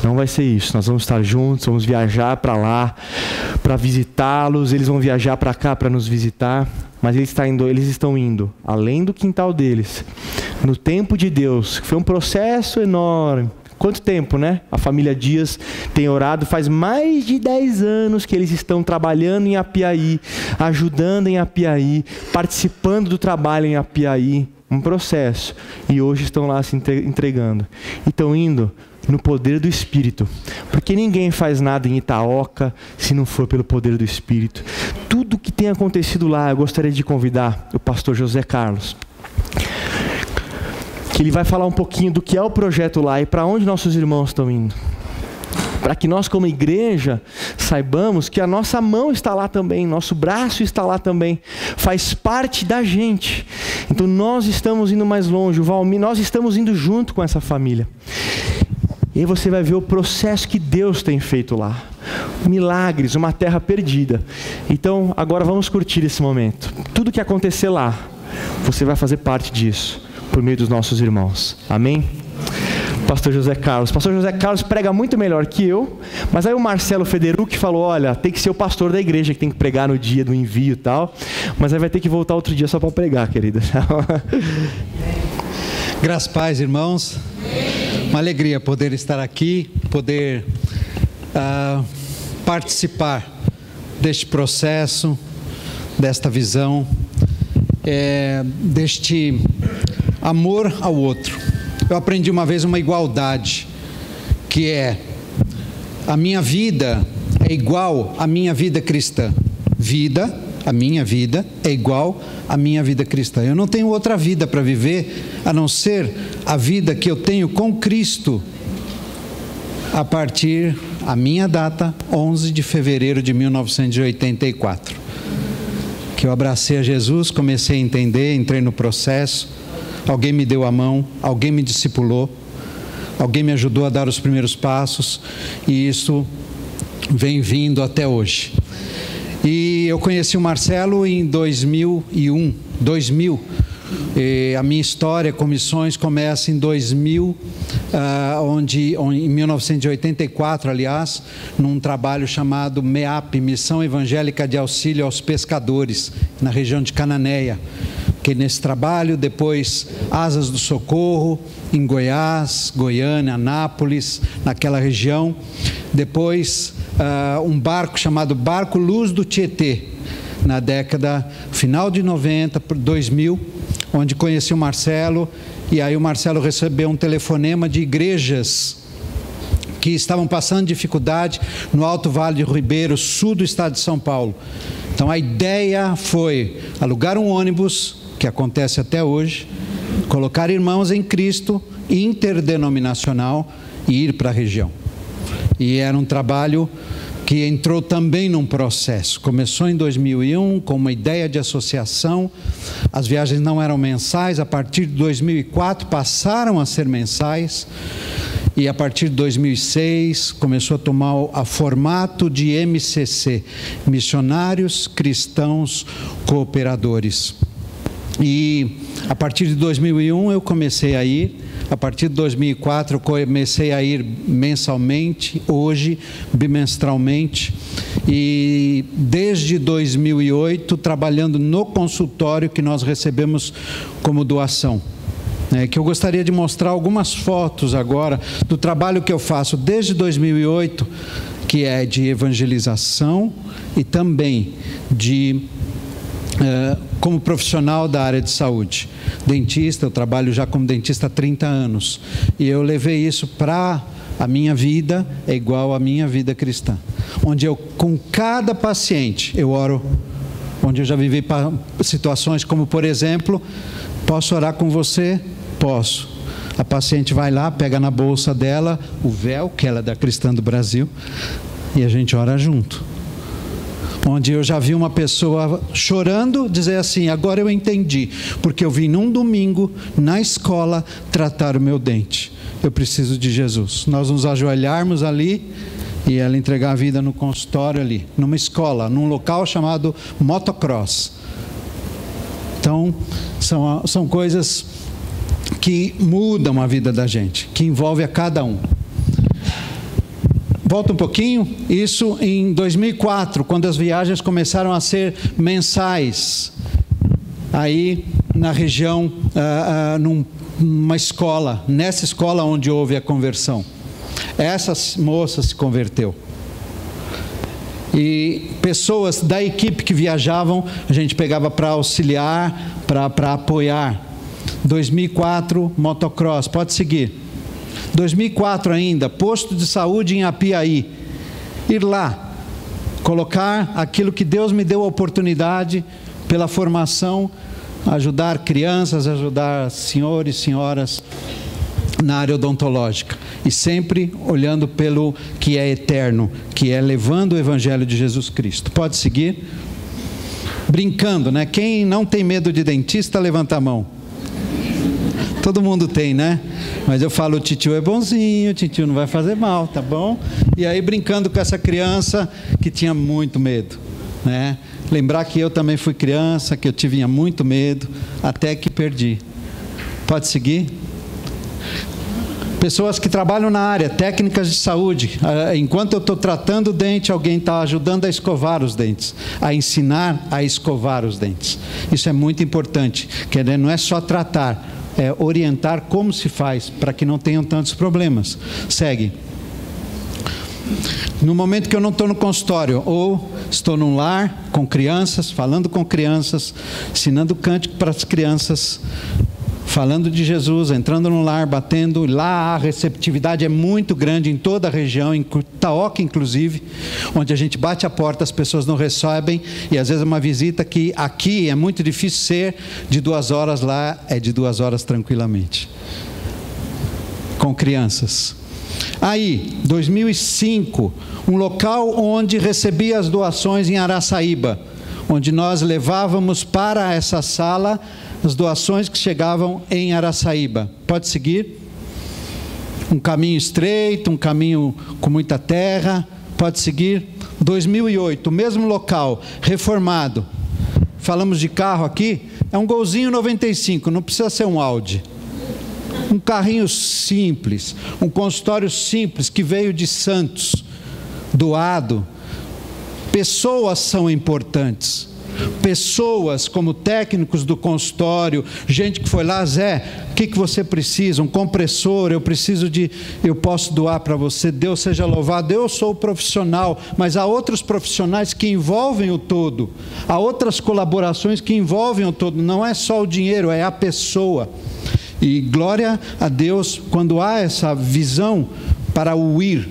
Não vai ser isso. Nós vamos estar juntos, vamos viajar para lá, para visitá-los. Eles vão viajar para cá para nos visitar. Mas eles estão indo além do quintal deles, no tempo de Deus, que foi um processo enorme. Quanto tempo, né? A família Dias tem orado, faz mais de 10 anos que eles estão trabalhando em Apiaí, ajudando em Apiaí, participando do trabalho em Apiaí, um processo. E hoje estão lá se entregando. E estão indo no poder do Espírito. Porque ninguém faz nada em Itaoca se não for pelo poder do Espírito. Tudo que tem acontecido lá, eu gostaria de convidar o pastor José Carlos, que Ele vai falar um pouquinho do que é o projeto lá e para onde nossos irmãos estão indo. Para que nós, como igreja, saibamos que a nossa mão está lá também, nosso braço está lá também, faz parte da gente. Então nós estamos indo mais longe, o Valmir, nós estamos indo junto com essa família. E aí você vai ver o processo que Deus tem feito lá. Milagres, uma terra perdida. Então agora vamos curtir esse momento. Tudo que acontecer lá, você vai fazer parte disso, por meio dos nossos irmãos. Amém? Pastor José Carlos. Pastor José Carlos prega muito melhor que eu, mas aí o Marcelo Federucci falou, olha, tem que ser o pastor da igreja que tem que pregar no dia do envio e tal, mas aí vai ter que voltar outro dia só para pregar, querida. Graças a paz, irmãos. Uma alegria poder estar aqui, poder participar deste processo, desta visão, deste amor ao outro. Eu aprendi uma vez uma igualdade, que é: a minha vida é igual à minha vida cristã. A minha vida é igual à minha vida cristã. Eu não tenho outra vida para viver, a não ser a vida que eu tenho com Cristo, a partir a minha data, 11 de fevereiro de 1984. Que eu abracei a Jesus, comecei a entender, entrei no processo. Alguém me deu a mão, alguém me discipulou, alguém me ajudou a dar os primeiros passos, e isso vem vindo até hoje. E eu conheci o Marcelo em 2000. E a minha história com missões começa em 2000, em 1984, aliás, num trabalho chamado MEAP, Missão Evangélica de Auxílio aos Pescadores, na região de Cananéia. Que nesse trabalho, depois Asas do Socorro, em Goiás, Goiânia, Anápolis, naquela região. Depois um barco chamado Barco Luz do Tietê, na década final de 90, 2000, onde conheci o Marcelo, e aí o Marcelo recebeu um telefonema de igrejas que estavam passando dificuldade no Alto Vale do Ribeiro, sul do estado de São Paulo. Então a ideia foi alugar um ônibus, que acontece até hoje, colocar irmãos em Cristo, interdenominacional, e ir para a região. E era um trabalho que entrou também num processo. Começou em 2001 com uma ideia de associação. As viagens não eram mensais. A partir de 2004 passaram a ser mensais. E a partir de 2006 começou a tomar o formato de MCC, Missionários Cristãos Cooperadores. E a partir de 2001 eu comecei a ir. A partir de 2004 eu comecei a ir mensalmente, hoje bimestralmente, e desde 2008 trabalhando no consultório que nós recebemos como doação. Que eu gostaria de mostrar algumas fotos agora do trabalho que eu faço desde 2008, que é de evangelização e também como profissional da área de saúde. Dentista, eu trabalho já como dentista há 30 anos. E eu levei isso para a minha vida, é igual à minha vida cristã. Onde eu, com cada paciente, eu oro. Onde eu já vivi situações como, por exemplo, posso orar com você? Posso. A paciente vai lá, pega na bolsa dela o véu, que ela é da Cristã do Brasil, e a gente ora junto. Onde eu já vi uma pessoa chorando, dizer assim: agora eu entendi, porque eu vim num domingo, na escola, tratar o meu dente. Eu preciso de Jesus. Nós nos ajoelharmos ali, e ela entregar a vida no consultório ali, numa escola, num local chamado motocross. Então, são coisas que mudam a vida da gente, que envolve a cada um. Volta um pouquinho, isso em 2004, quando as viagens começaram a ser mensais, aí na região, numa escola, nessa escola onde houve a conversão, essa moça se converteu, e pessoas da equipe que viajavam, a gente pegava para auxiliar, para apoiar. 2004, motocross, pode seguir. 2004 ainda, posto de saúde em Apiaí, ir lá, colocar aquilo que Deus me deu a oportunidade, pela formação, ajudar crianças, ajudar senhores, senhoras na área odontológica. E sempre olhando pelo que é eterno, que é levando o Evangelho de Jesus Cristo. Pode seguir? Brincando, né? Quem não tem medo de dentista, levanta a mão. Todo mundo tem, né? Mas eu falo, o titio é bonzinho, o titio não vai fazer mal, tá bom? E aí brincando com essa criança que tinha muito medo, né? Lembrar que eu também fui criança, que eu tinha muito medo, até que perdi. Pode seguir? Pessoas que trabalham na área, técnicas de saúde. Enquanto eu estou tratando o dente, alguém está ajudando a escovar os dentes, a ensinar a escovar os dentes. Isso é muito importante, que não é só tratar, é orientar como se faz, para que não tenham tantos problemas. Segue. No momento que eu não estou no consultório, ou estou num lar com crianças, falando com crianças, ensinando cântico para as crianças, falando de Jesus, entrando no lar, batendo, lá a receptividade é muito grande em toda a região, em Itaoca inclusive, onde a gente bate a porta, as pessoas não recebem, e às vezes é uma visita que aqui é muito difícil ser de 2 horas, lá é de 2 horas tranquilamente, com crianças. Aí, 2005, um local onde recebia as doações em Araçaíba, onde nós levávamos para essa sala as doações que chegavam em Araçaíba. Pode seguir? Um caminho estreito, um caminho com muita terra. Pode seguir? 2008, o mesmo local, reformado. Falamos de carro aqui, é um Golzinho 95, não precisa ser um Audi. Um carrinho simples, um consultório simples que veio de Santos, doado. Pessoas são importantes. Pessoas como técnicos do consultório, gente que foi lá, Zé, o que você precisa? Um compressor, eu posso doar para você, Deus seja louvado. Eu sou o profissional, mas há outros profissionais que envolvem o todo, há outras colaborações que envolvem o todo, não é só o dinheiro, é a pessoa. E glória a Deus quando há essa visão para o ir,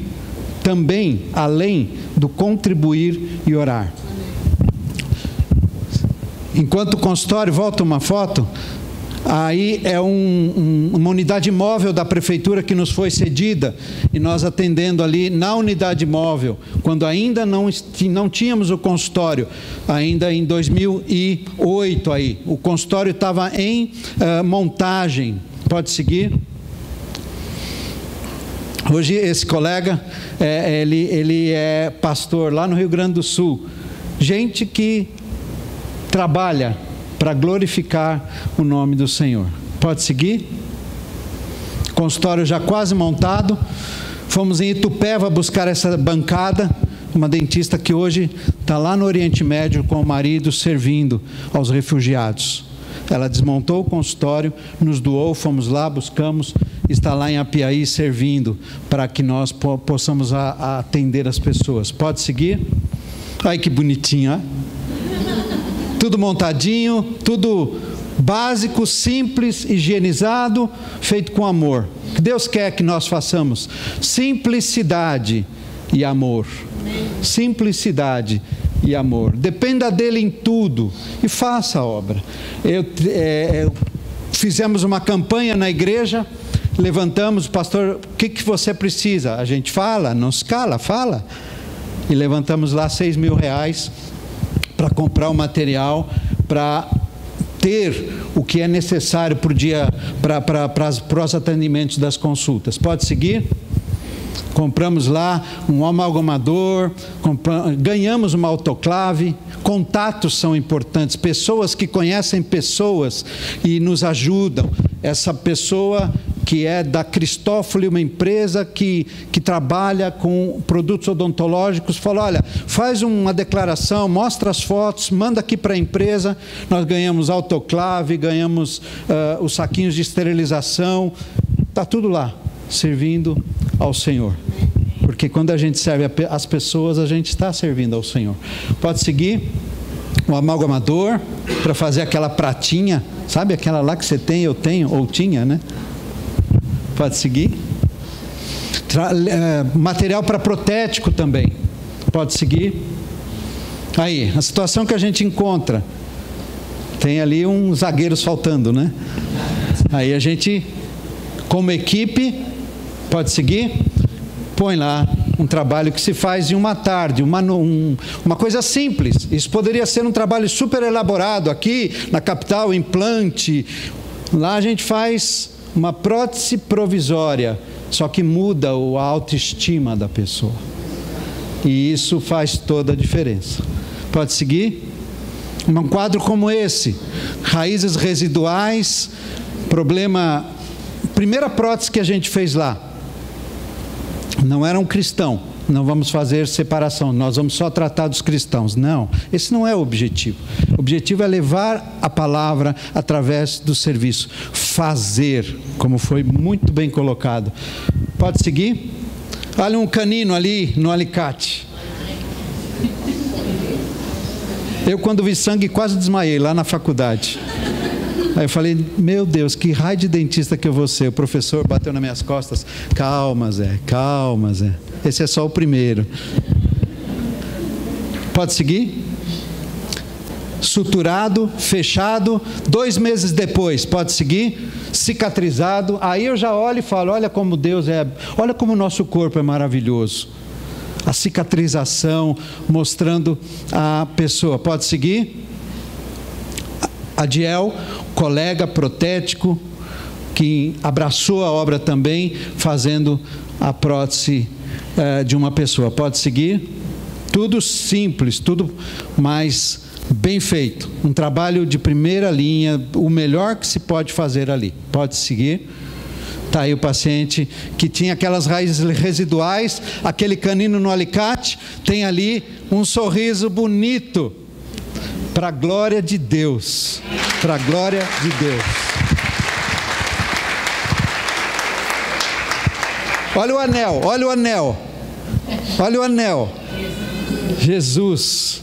também além do contribuir e orar. Enquanto o consultório, volta uma foto, aí é uma unidade móvel da prefeitura que nos foi cedida, e nós atendendo ali na unidade móvel, quando ainda não tínhamos o consultório, ainda em 2008 aí, o consultório estava em montagem. Pode seguir? Hoje esse colega, ele é pastor lá no Rio Grande do Sul, gente que trabalha para glorificar o nome do Senhor. Pode seguir? Consultório já quase montado. Fomos em Itupeva buscar essa bancada, uma dentista que hoje está lá no Oriente Médio com o marido servindo aos refugiados. Ela desmontou o consultório, nos doou, fomos lá, buscamos, está lá em Apiaí servindo para que nós possamos atender as pessoas. Pode seguir? Ai, que bonitinho, hein? Tudo montadinho, tudo básico, simples, higienizado, feito com amor. O que Deus quer que nós façamos? Simplicidade e amor. Simplicidade e amor. Dependa dele em tudo e faça a obra. Fizemos uma campanha na igreja, levantamos, pastor, o que você precisa? A gente fala, não se cala, fala. E levantamos lá R$6.000 para comprar o material, para ter o que é necessário para o dia, para os atendimentos das consultas. Pode seguir? Compramos lá um amalgamador, ganhamos uma autoclave. Contatos são importantes, pessoas que conhecem pessoas e nos ajudam. Essa pessoa que é da Cristófoli, uma empresa que trabalha com produtos odontológicos, falou, olha, faz uma declaração, mostra as fotos, manda aqui para a empresa. Nós ganhamos autoclave, ganhamos os saquinhos de esterilização, está tudo lá, servindo ao Senhor. Porque quando a gente serve as pessoas, a gente está servindo ao Senhor. Pode seguir? O amalgamador, para fazer aquela pratinha, sabe aquela lá que você tem, eu tenho, ou tinha, né? Pode seguir? Material para protético também. Pode seguir? Aí, a situação que a gente encontra. Tem ali uns zagueiros faltando, né? Aí a gente, como equipe, pode seguir, põe lá um trabalho que se faz em uma tarde, uma coisa simples. Isso poderia ser um trabalho super elaborado aqui na capital, implante. Lá a gente faz uma prótese provisória, só que muda a autoestima da pessoa. E isso faz toda a diferença. Pode seguir? Um quadro como esse, raízes residuais, problema... Primeira prótese que a gente fez lá, não era um cristão, não vamos fazer separação, nós vamos só tratar dos cristãos. Não, esse não é o objetivo. O objetivo é levar a palavra através do serviço. Fazer, como foi muito bem colocado. Pode seguir? Olha um canino ali no alicate. Eu, quando vi sangue, quase desmaiei lá na faculdade. Aí eu falei, meu Deus, que raio de dentista que eu vou ser. O professor bateu nas minhas costas. Calma, Zé, calma, Zé. Esse é só o primeiro. Pode seguir? Suturado, fechado, 2 meses depois, pode seguir? Cicatrizado. Aí eu já olho e falo, olha como Deus é, olha como o nosso corpo é maravilhoso. A cicatrização, mostrando a pessoa. Pode seguir? Adiel, colega protético, que abraçou a obra também, fazendo a prótese de uma pessoa. Pode seguir? Tudo simples, tudo mais bem feito. Um trabalho de primeira linha, o melhor que se pode fazer ali. Pode seguir? Está aí o paciente que tinha aquelas raízes residuais, aquele canino no alicate, tem ali um sorriso bonito, para a glória de Deus, para a glória de Deus. Olha o anel, olha o anel, olha o anel. Jesus,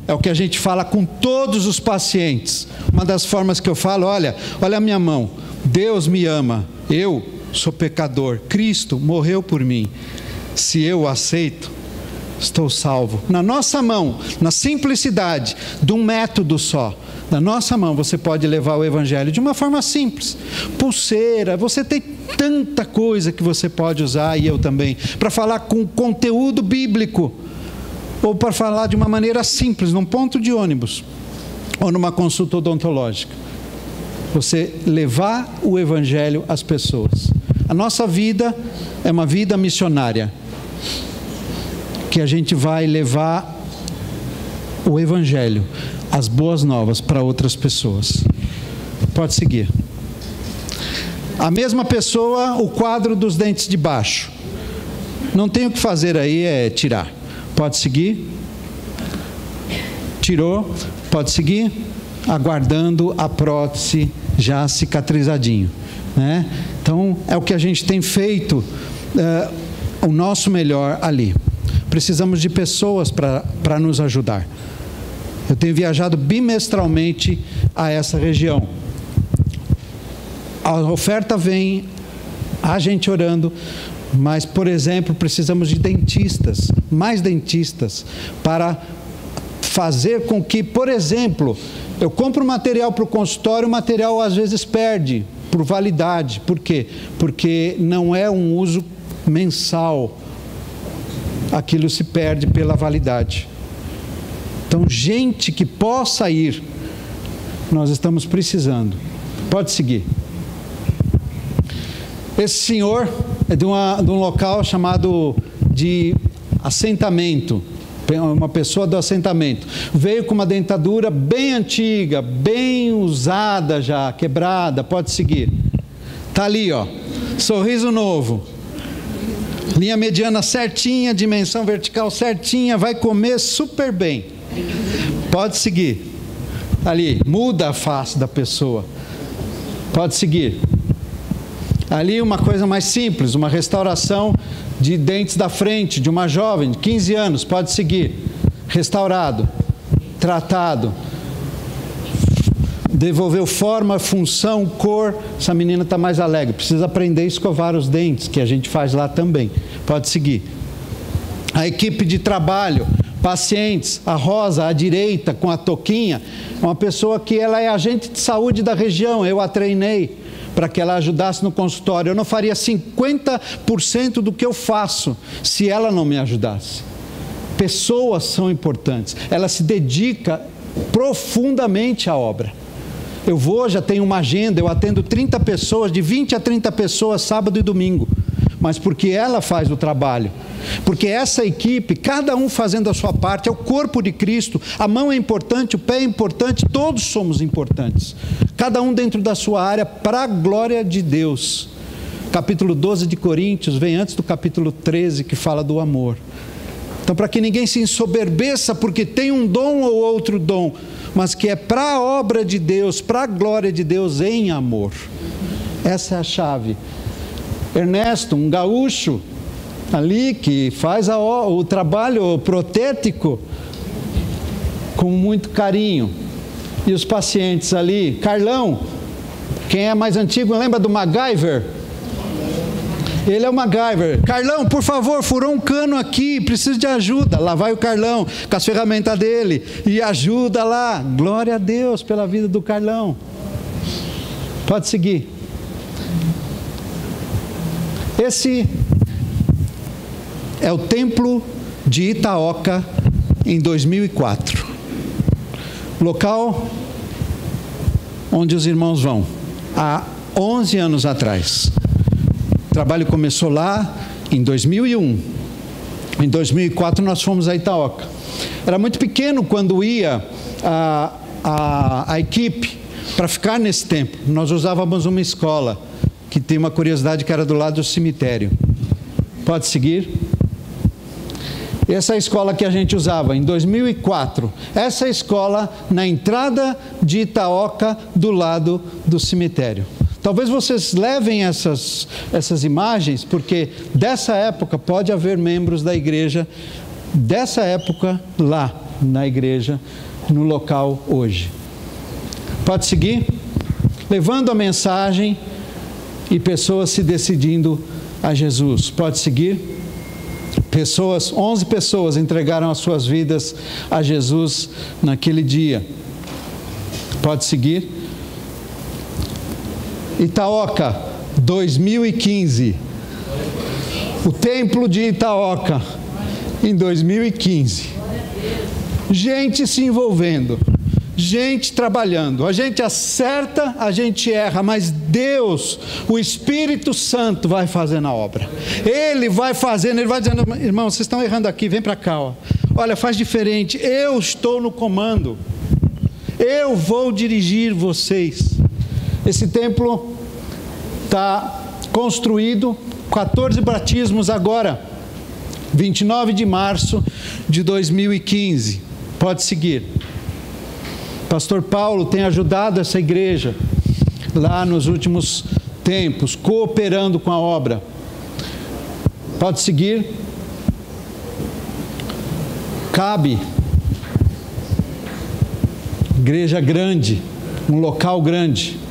é o que a gente fala com todos os pacientes. Uma das formas que eu falo, olha a minha mão, Deus me ama, eu sou pecador, Cristo morreu por mim, se eu o aceito, estou salvo. Na nossa mão, na simplicidade de um método só, na nossa mão você pode levar o Evangelho de uma forma simples. Pulseira, você tem tanta coisa que você pode usar, e eu também, para falar com conteúdo bíblico, ou para falar de uma maneira simples, num ponto de ônibus, ou numa consulta odontológica. Você levar o Evangelho às pessoas. A nossa vida é uma vida missionária, que a gente vai levar o Evangelho, as boas novas para outras pessoas. Pode seguir. A mesma pessoa, o quadro dos dentes de baixo. Não tem o que fazer aí, é tirar. Pode seguir. Tirou. Pode seguir. Aguardando a prótese já cicatrizadinho, né? Então, é o que a gente tem feito, o nosso melhor ali. Precisamos de pessoas para nos ajudar. Eu tenho viajado bimestralmente a essa região. A oferta vem, a gente orando, mas, por exemplo, precisamos de dentistas, mais dentistas, para fazer com que, por exemplo, eu compro material para o consultório, o material às vezes perde por validade. Por quê? Porque não é um uso mensal. Aquilo se perde pela validade. Então, gente que possa ir, nós estamos precisando. Pode seguir. Esse senhor é de um local chamado de assentamento, uma pessoa do assentamento. Veio com uma dentadura bem antiga, bem usada já, quebrada. Pode seguir. Está ali, ó, sorriso novo. Linha mediana certinha, dimensão vertical certinha, vai comer super bem. Pode seguir. Ali, muda a face da pessoa. Pode seguir. Ali uma coisa mais simples, uma restauração de dentes da frente, de uma jovem de 15 anos. Pode seguir. Restaurado, tratado. Devolveu forma, função, cor. Essa menina está mais alegre. Precisa aprender a escovar os dentes, que a gente faz lá também. Pode seguir. A equipe de trabalho Pacientes, a Rosa, à direita, com a touquinha, uma pessoa que ela é agente de saúde da região, eu a treinei para que ela ajudasse no consultório. Eu não faria 50% do que eu faço se ela não me ajudasse. Pessoas são importantes, ela se dedica profundamente à obra. Eu já tenho uma agenda, eu atendo 30 pessoas, de 20 a 30 pessoas, sábado e domingo. Mas porque ela faz o trabalho. Porque essa equipe, cada um fazendo a sua parte, é o corpo de Cristo. A mão é importante, o pé é importante, todos somos importantes. Cada um dentro da sua área, para a glória de Deus. Capítulo 12 de Coríntios vem antes do capítulo 13, que fala do amor. Então, para que ninguém se ensoberbeça porque tem um dom ou outro dom, mas que é para a obra de Deus, para a glória de Deus em amor. Essa é a chave. Ernesto, um gaúcho ali que faz o trabalho protético com muito carinho. E os pacientes ali. Carlão, quem é mais antigo lembra do MacGyver? Ele é o MacGyver. Carlão, por favor, furou um cano aqui, preciso de ajuda. Lá vai o Carlão com as ferramentas dele e ajuda lá. Glória a Deus pela vida do Carlão. Pode seguir. Esse é o templo de Itaoca em 2004. Local onde os irmãos vão há 11 anos atrás. O trabalho começou lá em 2001. Em 2004 nós fomos a Itaoca. Era muito pequeno quando ia a equipe para ficar nesse templo. Nós usávamos uma escola que tem uma curiosidade que era do lado do cemitério. Pode seguir. Essa é a escola que a gente usava em 2004. Essa é a escola na entrada de Itaoca, do lado do cemitério. Talvez vocês levem essas imagens, porque dessa época pode haver membros da igreja, dessa época lá na igreja, no local hoje. Pode seguir? Levando a mensagem e pessoas se decidindo a Jesus. Pode seguir? 11 pessoas entregaram as suas vidas a Jesus naquele dia. Pode seguir? Itaoca, 2015. O templo de Itaoca, em 2015. Gente se envolvendo, gente trabalhando. A gente acerta, a gente erra, mas Deus, o Espírito Santo, vai fazendo a obra. Ele vai fazendo, ele vai dizendo: irmão, vocês estão errando aqui, vem para cá, ó. Olha, faz diferente. Eu estou no comando. Eu vou dirigir vocês. Esse templo está construído, 14 batismos agora, 29 de março de 2015. Pode seguir. Pastor Paulo tem ajudado essa igreja lá nos últimos tempos, cooperando com a obra. Pode seguir. Cabe. Igreja grande, um local grande.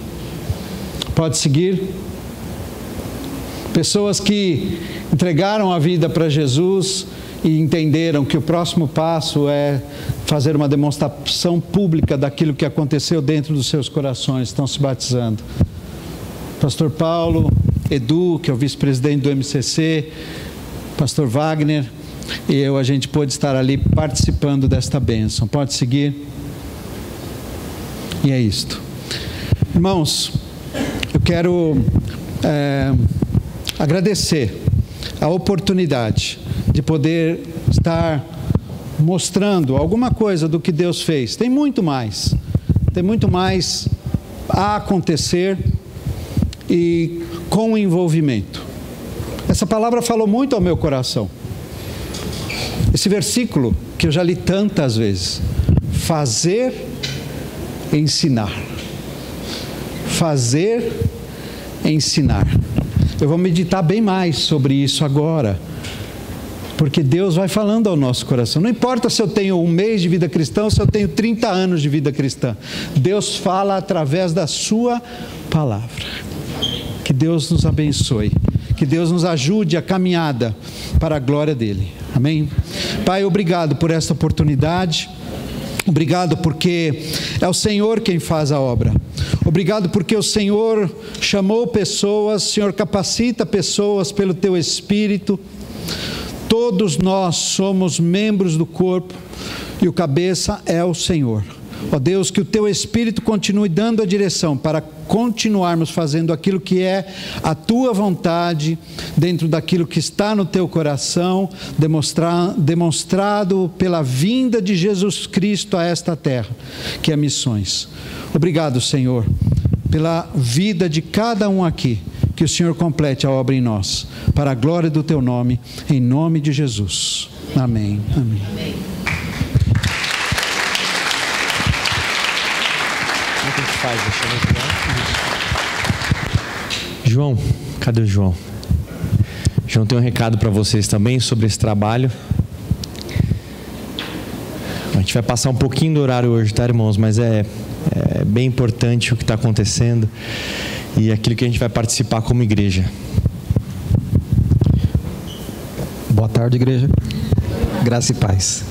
Pode seguir. Pessoas que entregaram a vida para Jesus e entenderam que o próximo passo é fazer uma demonstração pública daquilo que aconteceu dentro dos seus corações, estão se batizando. Pastor Paulo, Edu, que é o vice-presidente do MCC, Pastor Wagner e eu, a gente pôde estar ali participando desta bênção. Pode seguir. E é isto. Irmãos, eu quero agradecer a oportunidade de poder estar mostrando alguma coisa do que Deus fez. Tem muito mais a acontecer e com envolvimento. Essa palavra falou muito ao meu coração. Esse versículo que eu já li tantas vezes: fazer, ensinar. Fazer, ensinar. Eu vou meditar bem mais sobre isso agora, porque Deus vai falando ao nosso coração. Não importa se eu tenho um mês de vida cristã ou se eu tenho 30 anos de vida cristã. Deus fala através da sua palavra. Que Deus nos abençoe. Que Deus nos ajude a caminhada para a glória dele. Amém? Pai, obrigado por esta oportunidade. Obrigado porque é o Senhor quem faz a obra. Obrigado porque o Senhor chamou pessoas, o Senhor capacita pessoas pelo Teu Espírito. Todos nós somos membros do corpo e o cabeça é o Senhor. Ó Deus, que o Teu Espírito continue dando a direção para continuarmos fazendo aquilo que é a Tua vontade, dentro daquilo que está no Teu coração, demonstrado pela vinda de Jesus Cristo a esta terra, que é missões. Obrigado, Senhor, pela vida de cada um aqui, que o Senhor complete a obra em nós, para a glória do Teu nome, em nome de Jesus. Amém. Amém. Amém. João, cadê o João? João tem um recado para vocês também sobre esse trabalho. A gente vai passar um pouquinho do horário hoje, tá, irmãos? Mas é bem importante o que está acontecendo e aquilo que a gente vai participar como igreja. Boa tarde, igreja. Graça e paz.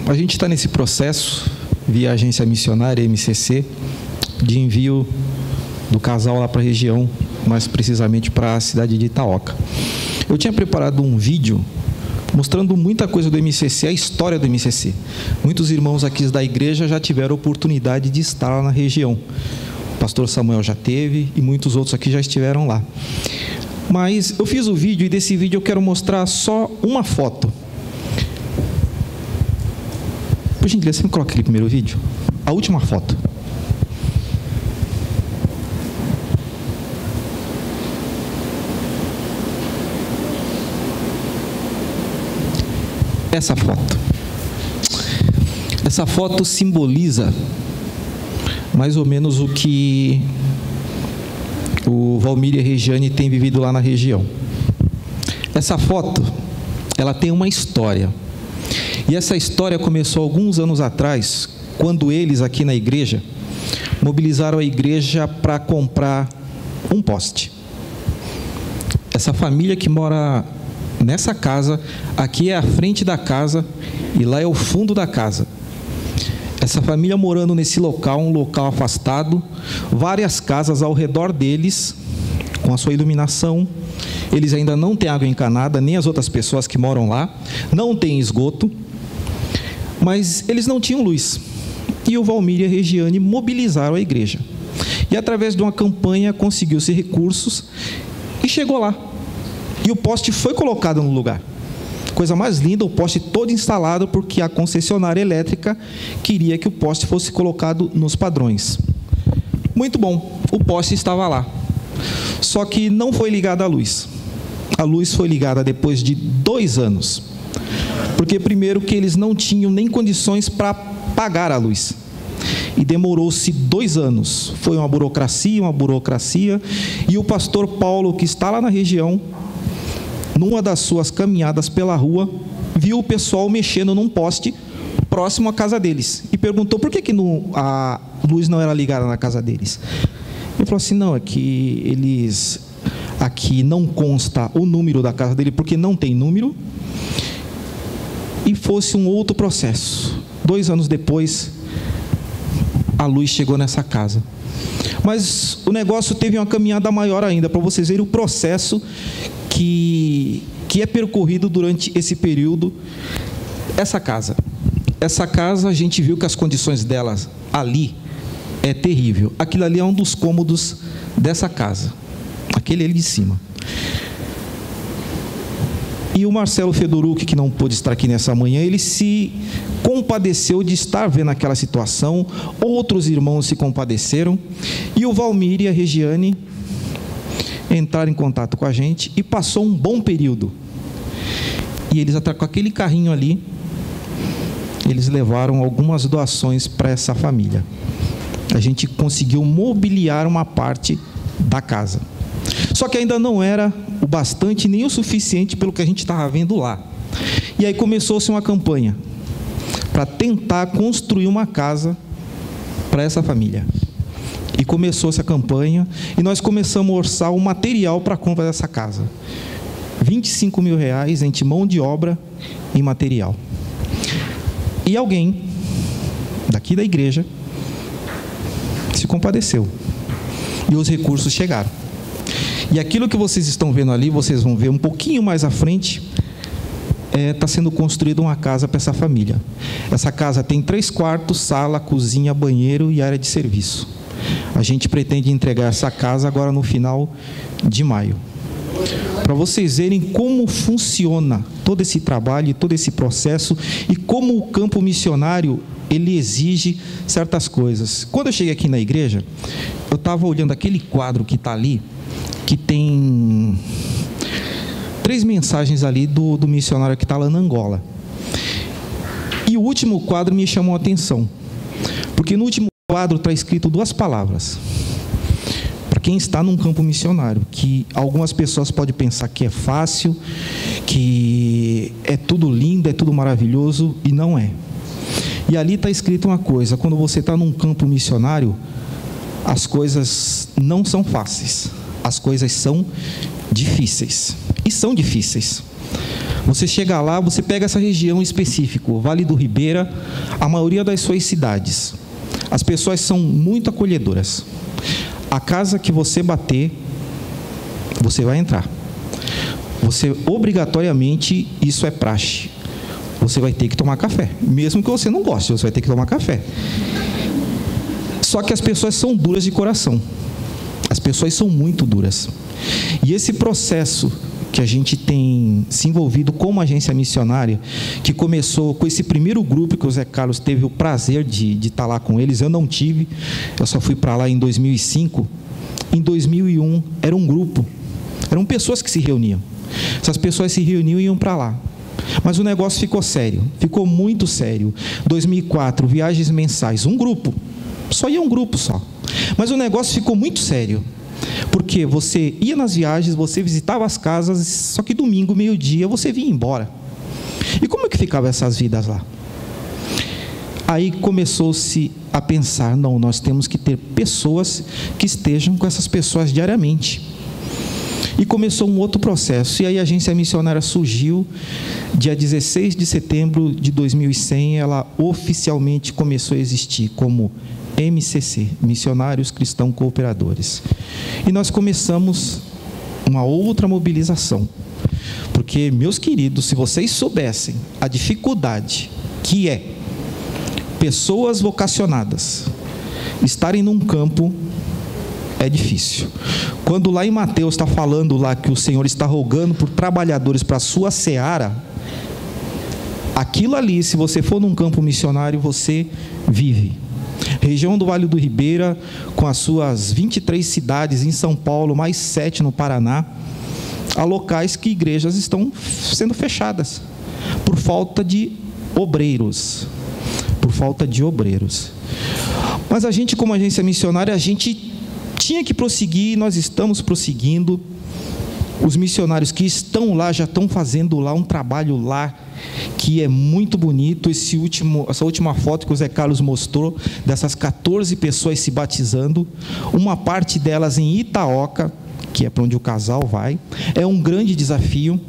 A gente está nesse processo, via agência missionária MCC, de envio do casal lá para a região, mais precisamente para a cidade de Itaoca. Eu tinha preparado um vídeo mostrando muita coisa do MCC, a história do MCC. Muitos irmãos aqui da igreja já tiveram oportunidade de estar lá na região. O pastor Samuel já teve e muitos outros aqui já estiveram lá. Mas eu fiz o vídeo e desse vídeo eu quero mostrar só uma foto. Por gentileza, você me coloca aquele primeiro vídeo? A última foto. Essa foto. Essa foto simboliza mais ou menos o que o Valmir e a Regiane têm vivido lá na região. Essa foto, ela tem uma história. E essa história começou alguns anos atrás, quando eles aqui na igreja mobilizaram a igreja para comprar um poste. Essa família que mora nessa casa, aqui é a frente da casa e lá é o fundo da casa. Essa família morando nesse local, um local afastado, várias casas ao redor deles, com a sua iluminação. Eles ainda não têm água encanada, nem as outras pessoas que moram lá, não têm esgoto, mas eles não tinham luz. E o Valmir e a Regiane mobilizaram a igreja. E através de uma campanha conseguiu-se recursos e chegou lá. E o poste foi colocado no lugar. Coisa mais linda, o poste todo instalado, porque a concessionária elétrica queria que o poste fosse colocado nos padrões. Muito bom, o poste estava lá. Só que não foi ligada a luz. A luz foi ligada depois de 2 anos. Porque primeiro que eles não tinham nem condições para pagar a luz. E demorou-se 2 anos. Foi uma burocracia. E o pastor Paulo, que está lá na região, numa das suas caminhadas pela rua, viu o pessoal mexendo num poste próximo à casa deles. E perguntou por que a luz não era ligada na casa deles. Ele falou assim, não, é que eles... Aqui não consta o número da casa dele, porque não tem número. E fosse um outro processo. 2 anos depois, a luz chegou nessa casa. Mas o negócio teve uma caminhada maior ainda, para vocês verem o processo que é percorrido durante esse período. Essa casa, a gente viu que as condições delas ali é terrível. Aquilo ali é um dos cômodos dessa casa, aquele ali de cima. E o Marcelo Fedorucci, que não pôde estar aqui nessa manhã, ele se compadeceu de estar vendo aquela situação. Outros irmãos se compadeceram. E o Valmir e a Regiane entraram em contato com a gente e passou um bom período. E eles, até com aquele carrinho ali, eles levaram algumas doações para essa família. A gente conseguiu mobiliar uma parte da casa. Só que ainda não era o bastante nem o suficiente pelo que a gente estava vendo lá. E aí começou-se uma campanha para tentar construir uma casa para essa família. E começou essa campanha e nós começamos a orçar o material para a compra dessa casa. R$25 mil entre mão de obra e material. E alguém daqui da igreja se compadeceu. E os recursos chegaram. E aquilo que vocês estão vendo ali, vocês vão ver um pouquinho mais à frente, está sendo construída uma casa para essa família. Essa casa tem 3 quartos, sala, cozinha, banheiro e área de serviço. A gente pretende entregar essa casa agora no final de maio. Para vocês verem como funciona todo esse trabalho, todo esse processo e como o campo missionário, ele exige certas coisas. Quando eu cheguei aqui na igreja, eu estava olhando aquele quadro que está ali, que tem 3 mensagens ali do missionário que está lá na Angola. E o último quadro me chamou a atenção, porque no último quadro está escrito 2 palavras. Para quem está num campo missionário, que algumas pessoas podem pensar que é fácil, que é tudo lindo, é tudo maravilhoso, e não é. E ali está escrito uma coisa: quando você está num campo missionário, as coisas não são fáceis, as coisas são difíceis. E são difíceis. Você chega lá, você pega essa região específica, Vale do Ribeira, a maioria das suas cidades, as pessoas são muito acolhedoras. A casa que você bater, você vai entrar. Você, obrigatoriamente, isso é praxe, você vai ter que tomar café. Mesmo que você não goste, você vai ter que tomar café. Só que as pessoas são duras de coração. As pessoas são muito duras. E esse processo que a gente tem se envolvido como agência missionária, que começou com esse primeiro grupo que o Zé Carlos teve o prazer de estar lá com eles, eu não tive, eu só fui para lá em 2005. Em 2001 era um grupo, eram pessoas que se reuniam. Essas pessoas se reuniam e iam para lá. Mas o negócio ficou sério, ficou muito sério. 2004, viagens mensais, um grupo, só ia um grupo só. Mas o negócio ficou muito sério. Porque você ia nas viagens, você visitava as casas, só que domingo, meio-dia, você vinha embora. E como é que ficavam essas vidas lá? Aí começou-se a pensar, não, nós temos que ter pessoas que estejam com essas pessoas diariamente. E começou um outro processo, e aí a agência missionária surgiu, dia 16 de setembro de 2100, ela oficialmente começou a existir como MCC, Missionários Cristãos Cooperadores. E nós começamos uma outra mobilização. Porque, meus queridos, se vocês soubessem a dificuldade que é pessoas vocacionadas estarem num campo, é difícil. Quando lá em Mateus está falando lá que o Senhor está rogando por trabalhadores para a sua seara, aquilo ali, se você for num campo missionário, você vive. Região do Vale do Ribeira, com as suas 23 cidades em São Paulo, mais 7 no Paraná, há locais que igrejas estão sendo fechadas por falta de obreiros. Por falta de obreiros. Mas a gente, como agência missionária, a gente tinha que prosseguir, nós estamos prosseguindo. Os missionários que estão lá, já estão fazendo lá um trabalho lá, que é muito bonito. Essa última foto que o Zé Carlos mostrou, dessas 14 pessoas se batizando, uma parte delas em Itaoca, que é para onde o casal vai, é um grande desafio,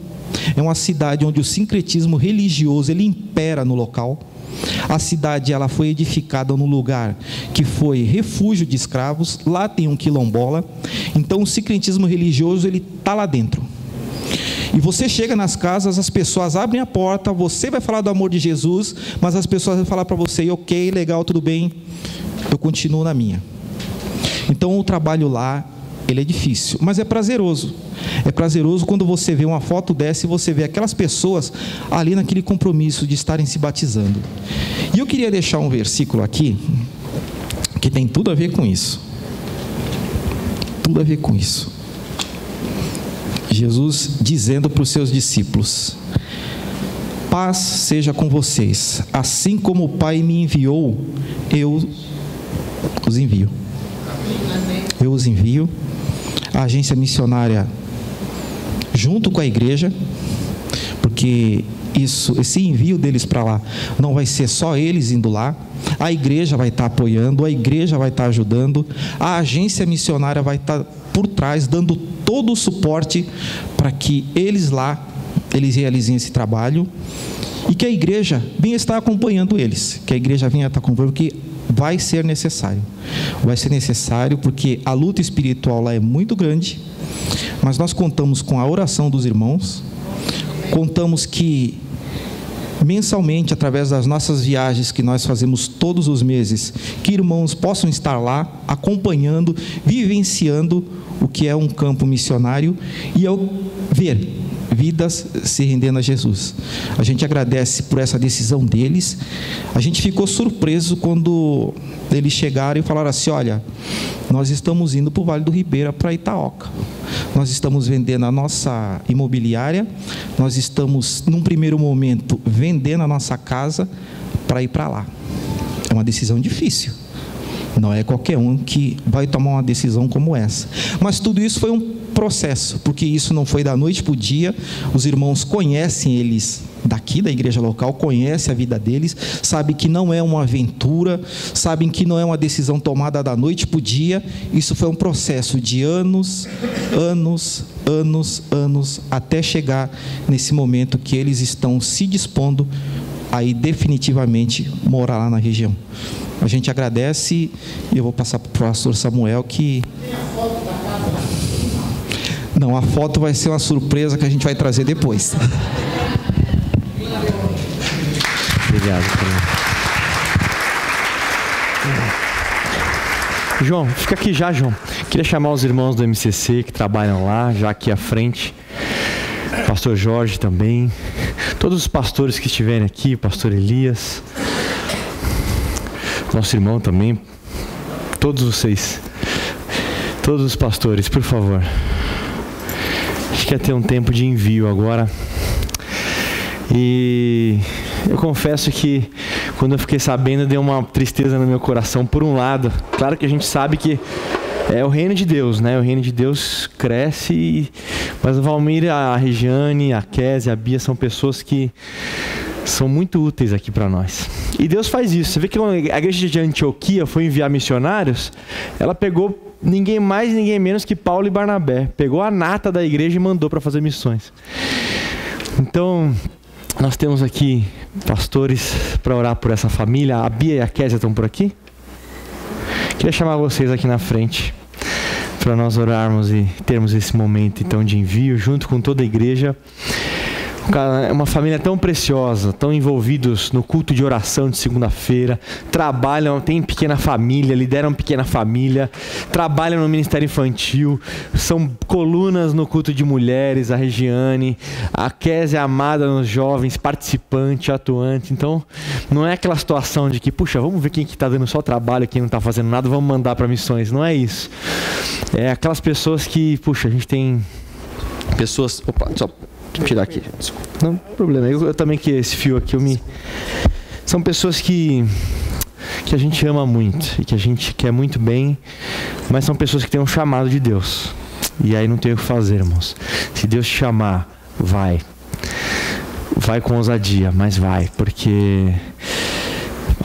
é uma cidade onde o sincretismo religioso, ele impera no local. A cidade, ela foi edificada num lugar que foi refúgio de escravos, lá tem um quilombola, então o sincretismo religioso, ele está lá dentro. E você chega nas casas, as pessoas abrem a porta, você vai falar do amor de Jesus, mas as pessoas vão falar para você, ok, legal, tudo bem, eu continuo na minha. Então o trabalho lá, ele é difícil, mas é prazeroso. É prazeroso quando você vê uma foto dessa e você vê aquelas pessoas ali naquele compromisso de estarem se batizando. E eu queria deixar um versículo aqui, que tem tudo a ver com isso. Tudo a ver com isso. Jesus dizendo para os seus discípulos: paz seja com vocês, assim como o Pai me enviou, eu os envio. Eu os envio. A agência missionária, junto com a igreja, porque esse envio deles para lá. Não vai ser só eles indo lá, a igreja vai estar apoiando, a igreja vai estar ajudando, a agência missionária vai estar por trás, dando todo o suporte para que eles realizem esse trabalho, e que a igreja venha estar acompanhando eles, que a igreja venha estar acompanhando, porque vai ser necessário porque a luta espiritual lá é muito grande, mas nós contamos com a oração dos irmãos, contamos que mensalmente, através das nossas viagens que nós fazemos todos os meses, que irmãos possam estar lá, acompanhando, vivenciando o que é um campo missionário, e ao ver vidas se rendendo a Jesus. A gente agradece por essa decisão deles. A gente ficou surpreso quando eles chegaram e falaram assim: olha, nós estamos indo para o Vale do Ribeira, para Itaoca. Nós estamos vendendo a nossa imobiliária, nós estamos, num primeiro momento, vendendo a nossa casa para ir para lá. É uma decisão difícil. Não é qualquer um que vai tomar uma decisão como essa. Mas tudo isso foi um processo, porque isso não foi da noite para o dia. Os irmãos conhecem eles daqui da igreja local, conhecem a vida deles, sabem que não é uma aventura, sabem que não é uma decisão tomada da noite para o dia. Isso foi um processo de anos, até chegar nesse momento que eles estão se dispondo a ir definitivamente morar lá na região. A gente agradece, e eu vou passar para o pastor Samuel que... Não, a foto vai ser uma surpresa que a gente vai trazer depois. Obrigado, João, fica aqui já, João. Queria chamar os irmãos do MCC que trabalham lá, já aqui à frente. Pastor Jorge também. Todos os pastores que estiverem aqui, pastor Elias, nosso irmão também, todos vocês, todos os pastores, por favor. A gente quer ter um tempo de envio agora. E eu confesso que quando eu fiquei sabendo, deu uma tristeza no meu coração. Por um lado, claro que a gente sabe que é o reino de Deus, né? O reino de Deus cresce, mas o Valmir, a Regiane, a Kézia, a Bia são pessoas que são muito úteis aqui para nós. E Deus faz isso. Você vê que quando a igreja de Antioquia foi enviar missionários, ela pegou ninguém mais, ninguém menos que Paulo e Barnabé. Pegou a nata da igreja e mandou para fazer missões. Então, nós temos aqui pastores para orar por essa família. A Bia e a Kézia estão por aqui. Queria chamar vocês aqui na frente para nós orarmos e termos esse momento então de envio junto com toda a igreja. Uma família tão preciosa, tão envolvidos no culto de oração de segunda-feira, trabalham, têm pequena família, lideram pequena família, trabalham no ministério infantil, são colunas no culto de mulheres, a Regiane, a Kézia amada nos jovens, participante, atuante. Então, não é aquela situação de que, puxa, vamos ver quem que está dando só trabalho, quem não está fazendo nada, vamos mandar para missões. Não é isso. É aquelas pessoas que, puxa, a gente tem pessoas... Opa, só... tirar aqui, desculpa. Não tem problema, eu também que esse fio aqui são pessoas que a gente ama muito e que a gente quer muito bem, mas são pessoas que têm um chamado de Deus, e aí não tem o que fazer, irmãos. Se Deus te chamar, vai com ousadia, mas vai, porque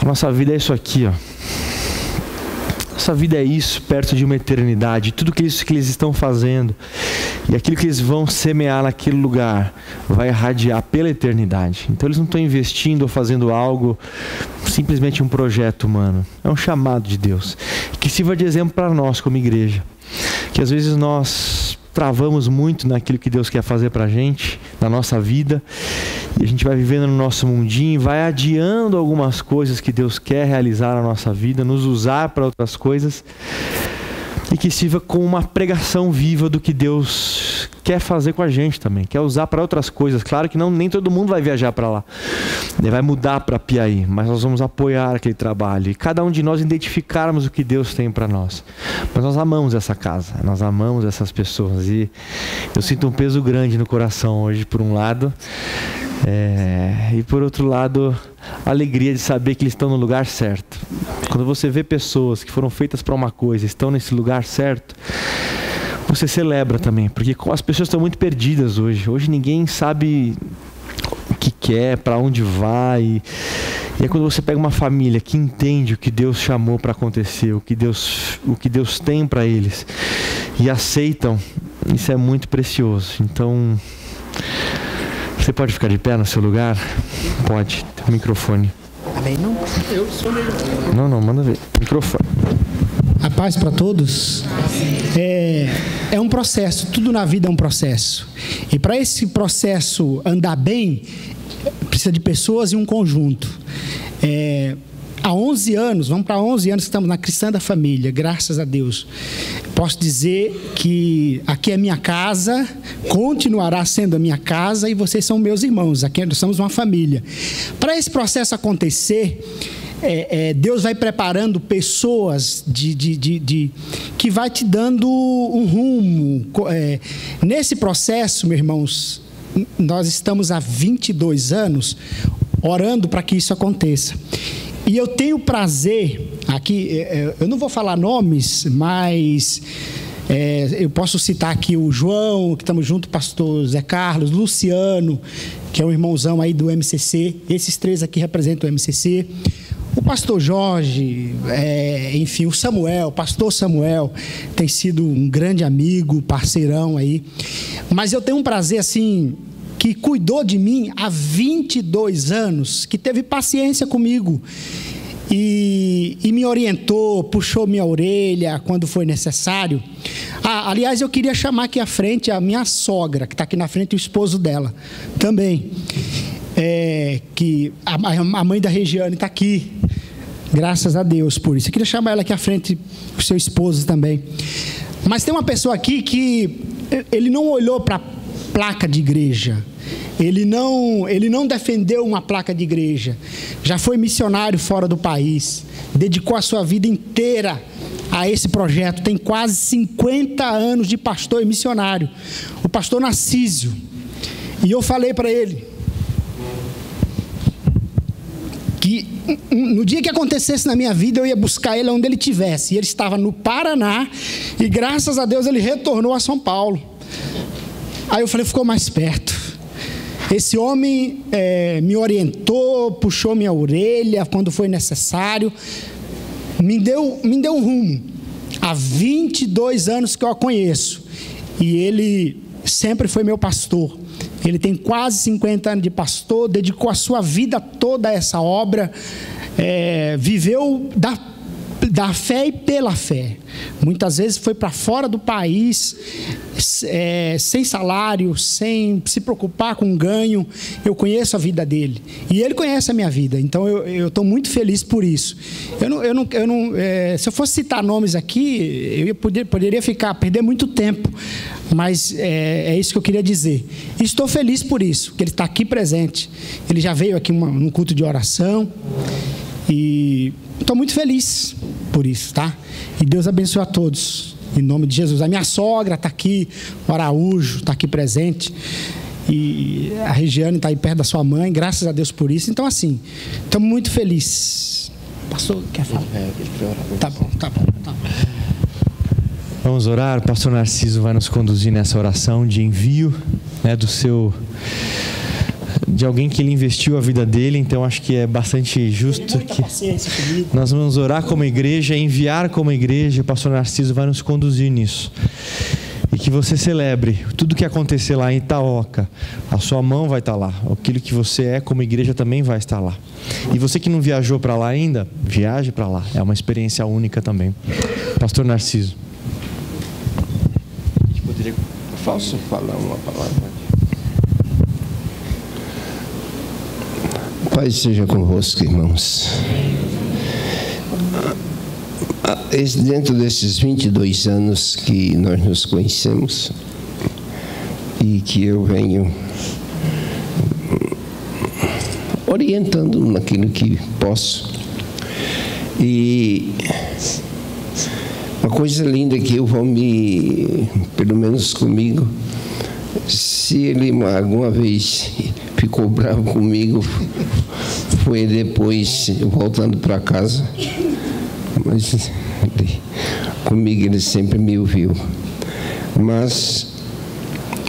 a nossa vida é isso aqui, ó. Nossa vida é isso, perto de uma eternidade. Tudo isso que eles estão fazendo e aquilo que eles vão semear naquele lugar vai irradiar pela eternidade. Então eles não estão investindo ou fazendo algo, simplesmente um projeto humano. É um chamado de Deus, que sirva de exemplo para nós como igreja. Que às vezes nós travamos muito naquilo que Deus quer fazer para a gente, na nossa vida, e a gente vai vivendo no nosso mundinho, vai adiando algumas coisas que Deus quer realizar na nossa vida, nos usar para outras coisas, e que sirva com uma pregação viva do que Deus quer fazer com a gente também, quer usar para outras coisas. Claro que nem todo mundo vai viajar para lá, vai mudar para Piaí, mas nós vamos apoiar aquele trabalho e cada um de nós identificarmos o que Deus tem para nós. Mas nós amamos essa casa, nós amamos essas pessoas, e eu sinto um peso grande no coração hoje, por um lado, e por outro lado, a alegria de saber que eles estão no lugar certo. Quando você vê pessoas que foram feitas para uma coisa, estão nesse lugar certo, você celebra também, porque as pessoas estão muito perdidas hoje. Hoje ninguém sabe o que quer, para onde vai. E é quando você pega uma família que entende o que Deus chamou para acontecer, o que Deus tem para eles, e aceitam, isso é muito precioso. Então, você pode ficar de pé no seu lugar? Pode, tem o microfone. Amém? Não, eu sou melhor. Não, manda ver. Microfone. A paz para todos. É um processo, tudo na vida é um processo. E para esse processo andar bem, precisa de pessoas e um conjunto. Há 11 anos, vamos para 11 anos que estamos na Cristã da Família, graças a Deus. Posso dizer que aqui é minha casa, continuará sendo a minha casa, e vocês são meus irmãos, aqui nós somos uma família. Para esse processo acontecer, Deus vai preparando pessoas que vai te dando um rumo. Nesse processo, meus irmãos, nós estamos há 22 anos orando para que isso aconteça. E eu tenho prazer, aqui, eu não vou falar nomes, mas eu posso citar aqui o João, que estamos juntos, o pastor Zé Carlos, Luciano, que é um irmãozão aí do MCC, esses 3 aqui representam o MCC, o pastor Jorge, enfim, o pastor Samuel, tem sido um grande amigo, parceirão aí, mas eu tenho um prazer assim, que cuidou de mim há 22 anos, que teve paciência comigo e me orientou, puxou minha orelha quando foi necessário. Aliás, eu queria chamar aqui à frente a minha sogra, que está aqui na frente, e o esposo dela também, que a mãe da Regiane está aqui, graças a Deus por isso. Eu queria chamar ela aqui à frente, o seu esposo também. Mas tem uma pessoa aqui que ele não olhou para a placa de igreja, ele não defendeu uma placa de igreja, já foi missionário fora do país, dedicou a sua vida inteira a esse projeto, tem quase 50 anos de pastor e missionário, o pastor Narciso. E eu falei para ele que no dia que acontecesse na minha vida, eu ia buscar ele onde ele estivesse, e ele estava no Paraná, e graças a Deus ele retornou a São Paulo. Aí eu falei, ficou mais perto. Esse homem me orientou, puxou minha orelha quando foi necessário, me deu um rumo. Há 22 anos que eu a conheço, e ele sempre foi meu pastor. Ele tem quase 50 anos de pastor, dedicou a sua vida toda a essa obra, viveu da fé e pela fé. Muitas vezes foi para fora do país, sem salário, sem se preocupar com ganho. Eu conheço a vida dele e ele conhece a minha vida, então eu estou muito feliz por isso. Se eu fosse citar nomes aqui, eu poderia perder muito tempo, mas é isso que eu queria dizer. Estou feliz por isso, que ele está aqui presente. Ele já veio aqui num culto de oração e estou muito feliz por isso, tá? E Deus abençoe a todos, em nome de Jesus. A minha sogra está aqui, o Araújo está aqui presente, e a Regiane está aí perto da sua mãe, graças a Deus por isso. Então, assim, estamos muito felizes. Pastor, quer falar? Tá bom. Vamos orar. O pastor Narciso vai nos conduzir nessa oração de envio, de alguém que ele investiu a vida dele. Então acho que é bastante justo que nós vamos orar como igreja, enviar como igreja. O pastor Narciso vai nos conduzir nisso, e que você celebre tudo que acontecer lá em Itaoca. A sua mão vai estar lá, aquilo que você é como igreja também vai estar lá. E você que não viajou para lá ainda, viaje para lá, é uma experiência única também. Pastor Narciso. Posso falar uma palavra? Paz seja convosco, irmãos. Dentro desses 22 anos que nós nos conhecemos e que eu venho orientando naquilo que posso, e uma coisa linda que eu vou pelo menos comigo, se ele alguma vez ficou bravo comigo, foi depois voltando para casa, mas comigo ele sempre me ouviu. Mas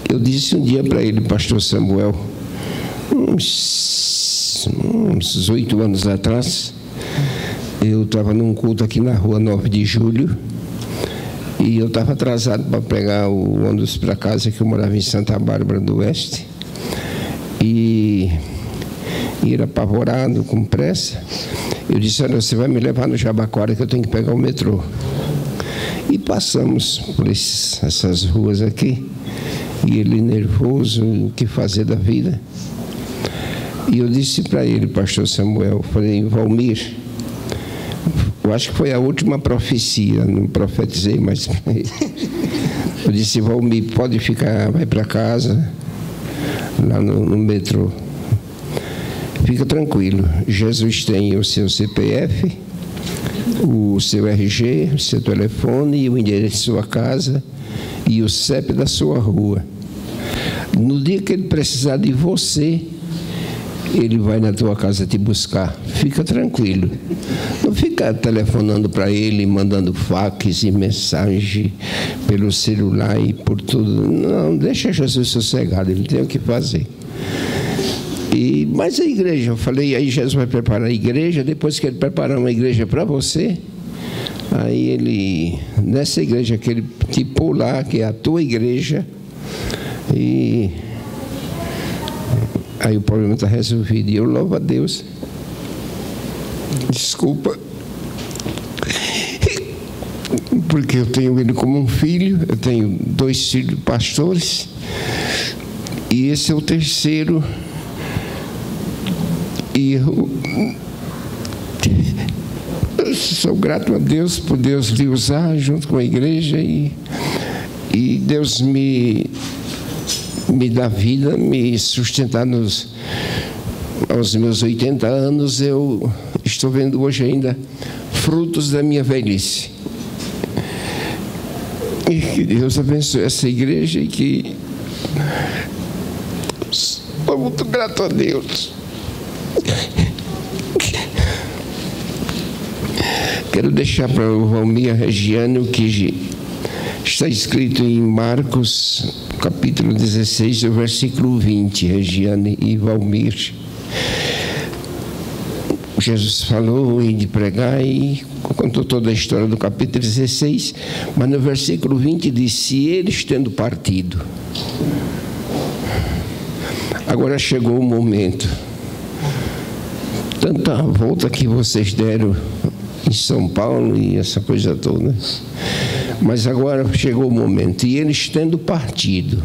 eu disse um dia para ele, pastor Samuel, uns 8 anos atrás, eu estava num culto aqui na rua 9 de Julho, e eu estava atrasado para pegar o ônibus para casa, que eu morava em Santa Bárbara do Oeste, e era apavorado, com pressa. Eu disse: olha, você vai me levar no Jabaquara, que eu tenho que pegar o metrô. E passamos por essas ruas aqui, e ele nervoso, o que fazer da vida. E eu disse para ele, pastor Samuel, eu falei: Valmir, eu acho que foi a última profecia, não profetizei mais para ele. Eu disse: Valmir, pode ficar, vai para casa, lá no metrô. Fica tranquilo, Jesus tem o seu CPF, o seu RG, o seu telefone, o endereço de sua casa e o CEP da sua rua. No dia que ele precisar de você, ele vai na tua casa te buscar. Fica tranquilo. Não fica telefonando para ele, mandando fax e mensagem pelo celular e por tudo. Não, deixa Jesus sossegado, ele tem o que fazer. Mas a igreja, eu falei, aí Jesus vai preparar a igreja. Depois que ele preparar uma igreja para você, aí ele, nessa igreja que ele te pôr lá, que é a tua igreja, e aí o problema está resolvido. E eu louvo a Deus. Desculpa, porque eu tenho ele como um filho. Eu tenho 2 filhos pastores, e esse é o terceiro. E eu sou grato a Deus por Deus lhe usar junto com a igreja, e Deus me dá vida, me sustentar aos meus 80 anos. Eu estou vendo hoje ainda frutos da minha velhice. E que Deus abençoe essa igreja, e que sou muito grato a Deus. Quero deixar para o Valmir, a Regiane, o que está escrito em Marcos, capítulo 16, o versículo 20, Regiane e Valmir. Jesus falou de pregar e contou toda a história do capítulo 16, mas no versículo 20 disse: eles tendo partido. Agora chegou o momento. Tanta volta que vocês deram em São Paulo e essa coisa toda, mas agora chegou o momento. E eles tendo partido,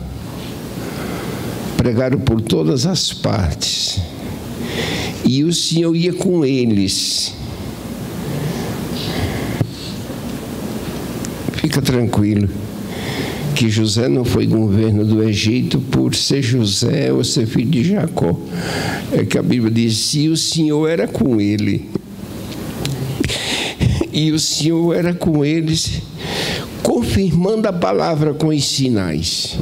pregaram por todas as partes, e o Senhor ia com eles. Fica tranquilo, que José não foi governo do Egito por ser José ou ser filho de Jacó. É que a Bíblia diz: e o Senhor era com ele. E o Senhor era com eles, confirmando a palavra com os sinais.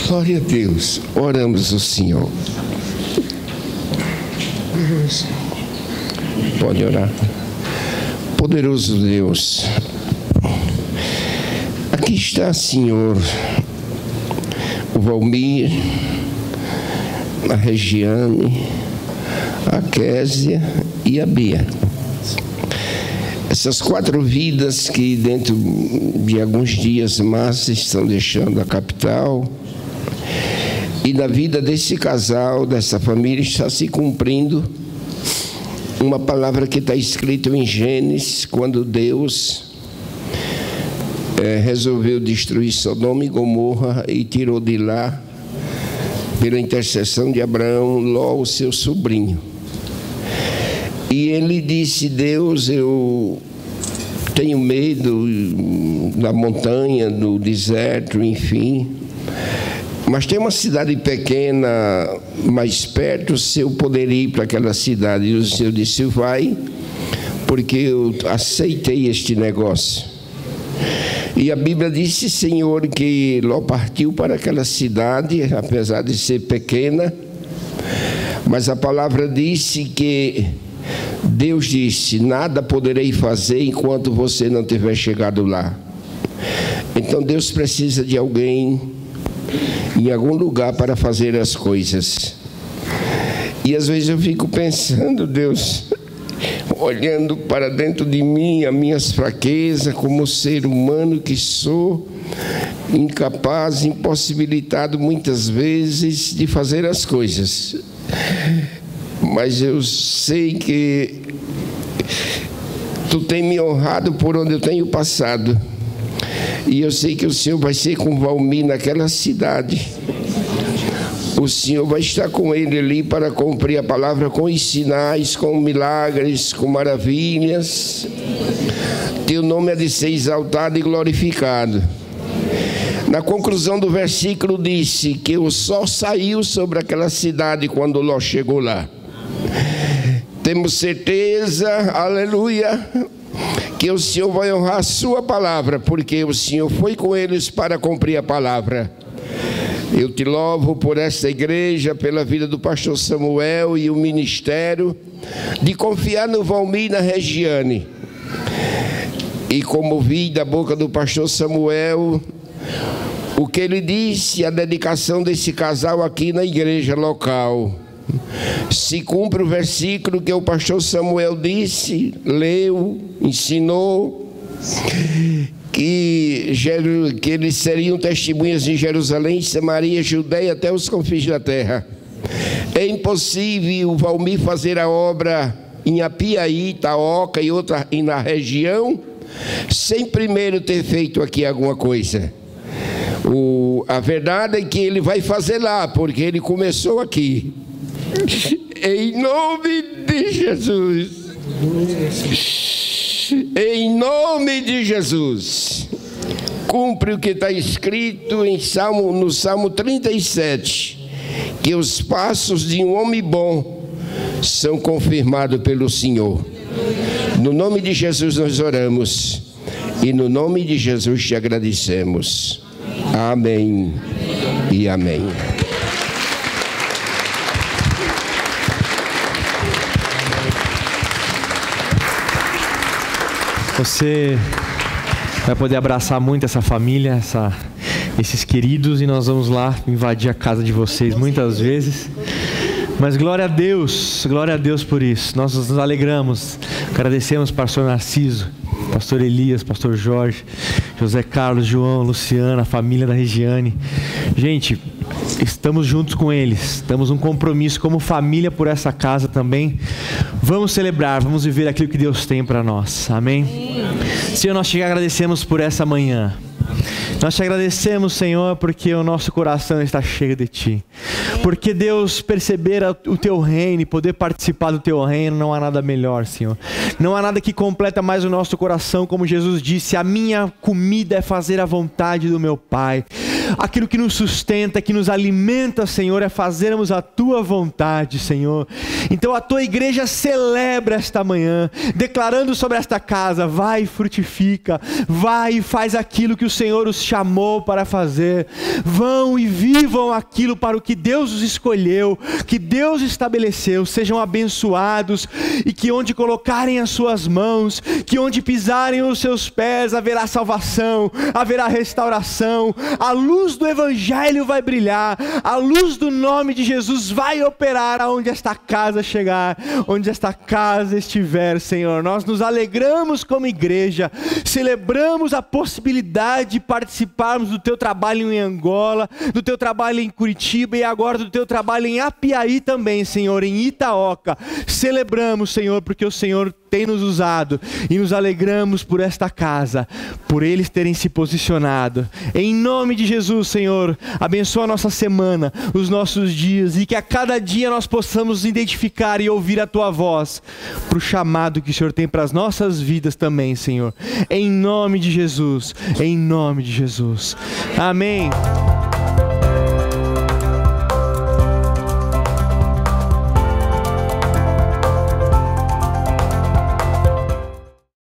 Glória a Deus. Oramos ao Senhor. Pode orar. Poderoso Deus, aqui está, Senhor, o Valmir, a Regiane, a Késia e a Bia. Essas 4 vidas que dentro de alguns dias mais estão deixando a capital, e na vida desse casal, dessa família, está se cumprindo uma palavra que está escrita em Gênesis, quando Deus resolveu destruir Sodoma e Gomorra e tirou de lá, pela intercessão de Abraão, Ló, o seu sobrinho. E ele disse: Deus, eu tenho medo da montanha, do deserto, enfim, mas tem uma cidade pequena mais perto, se eu poder ir para aquela cidade. E o Senhor disse: vai, porque eu aceitei este negócio. E a Bíblia disse, Senhor, que Ló partiu para aquela cidade, apesar de ser pequena, mas a palavra disse que Deus disse: nada poderei fazer enquanto você não tiver chegado lá. Então Deus precisa de alguém em algum lugar para fazer as coisas. E às vezes eu fico pensando, Deus, olhando para dentro de mim, as minhas fraquezas, como ser humano que sou, incapaz, impossibilitado muitas vezes de fazer as coisas. Mas eu sei que Tu tem me honrado por onde eu tenho passado. E eu sei que o Senhor vai ser com Valmir naquela cidade. O Senhor vai estar com ele ali para cumprir a palavra com os sinais, com milagres, com maravilhas. Teu nome é de ser exaltado e glorificado. Na conclusão do versículo disse que o sol saiu sobre aquela cidade quando Ló chegou lá. Temos certeza, aleluia, que o Senhor vai honrar a sua palavra, porque o Senhor foi com eles para cumprir a palavra. Eu te louvo por esta igreja, pela vida do pastor Samuel e o ministério, de confiar no Valmir e na Regiane. E como vi da boca do pastor Samuel, o que ele disse, a dedicação desse casal aqui na igreja local. Se cumpre o versículo que o pastor Samuel disse, leu, ensinou, que eles seriam testemunhas em Jerusalém, Samaria, Judeia, até os confins da terra. É impossível o Valmir fazer a obra em Apiaí, Itaoca e na região, sem primeiro ter feito aqui alguma coisa. A verdade é que ele vai fazer lá, porque ele começou aqui. Em nome de Jesus. Em nome de Jesus. Cumpre o que está escrito no Salmo 37, que os passos de um homem bom são confirmados pelo Senhor. No nome de Jesus nós oramos e no nome de Jesus te agradecemos. Amém e amém. Você vai poder abraçar muito essa família, esses queridos, e nós vamos lá invadir a casa de vocês muitas vezes. Mas glória a Deus por isso. Nós nos alegramos, agradecemos pastor Narciso, pastor Elias, pastor Jorge, José Carlos, João, Luciana, a família da Regiane. Gente, estamos juntos com eles, temos um compromisso como família por essa casa também. Vamos celebrar, vamos viver aquilo que Deus tem para nós, amém? Senhor, nós te agradecemos por essa manhã. Nós te agradecemos, Senhor, porque o nosso coração está cheio de Ti. Porque, Deus, perceber o Teu reino e poder participar do Teu reino, não há nada melhor, Senhor. Não há nada que completa mais o nosso coração, como Jesus disse, a minha comida é fazer a vontade do meu Pai. Aquilo que nos sustenta, que nos alimenta, Senhor, é fazermos a Tua vontade, Senhor. Então a Tua igreja celebra esta manhã, declarando sobre esta casa, vai e frutifica, vai e faz aquilo que o Senhor os chamou para fazer. Vão e vivam aquilo para o que Deus os escolheu, que Deus estabeleceu. Sejam abençoados e que onde colocarem as suas mãos, que onde pisarem os seus pés, haverá salvação, haverá restauração. A luz do Evangelho vai brilhar, a luz do nome de Jesus vai operar aonde esta casa chegar, onde esta casa estiver, Senhor. Nós nos alegramos como igreja, celebramos a possibilidade de participarmos do Teu trabalho em Angola, do Teu trabalho em Curitiba e agora do Teu trabalho em Apiaí também, Senhor, em Itaoca. Celebramos, Senhor, porque o Senhor tem nos usado e nos alegramos por esta casa, por eles terem se posicionado. Em nome de Jesus, Senhor, abençoa a nossa semana, os nossos dias, e que a cada dia nós possamos identificar e ouvir a Tua voz para o chamado que o Senhor tem para as nossas vidas também, Senhor. Em nome de Jesus, em nome de Jesus. Amém.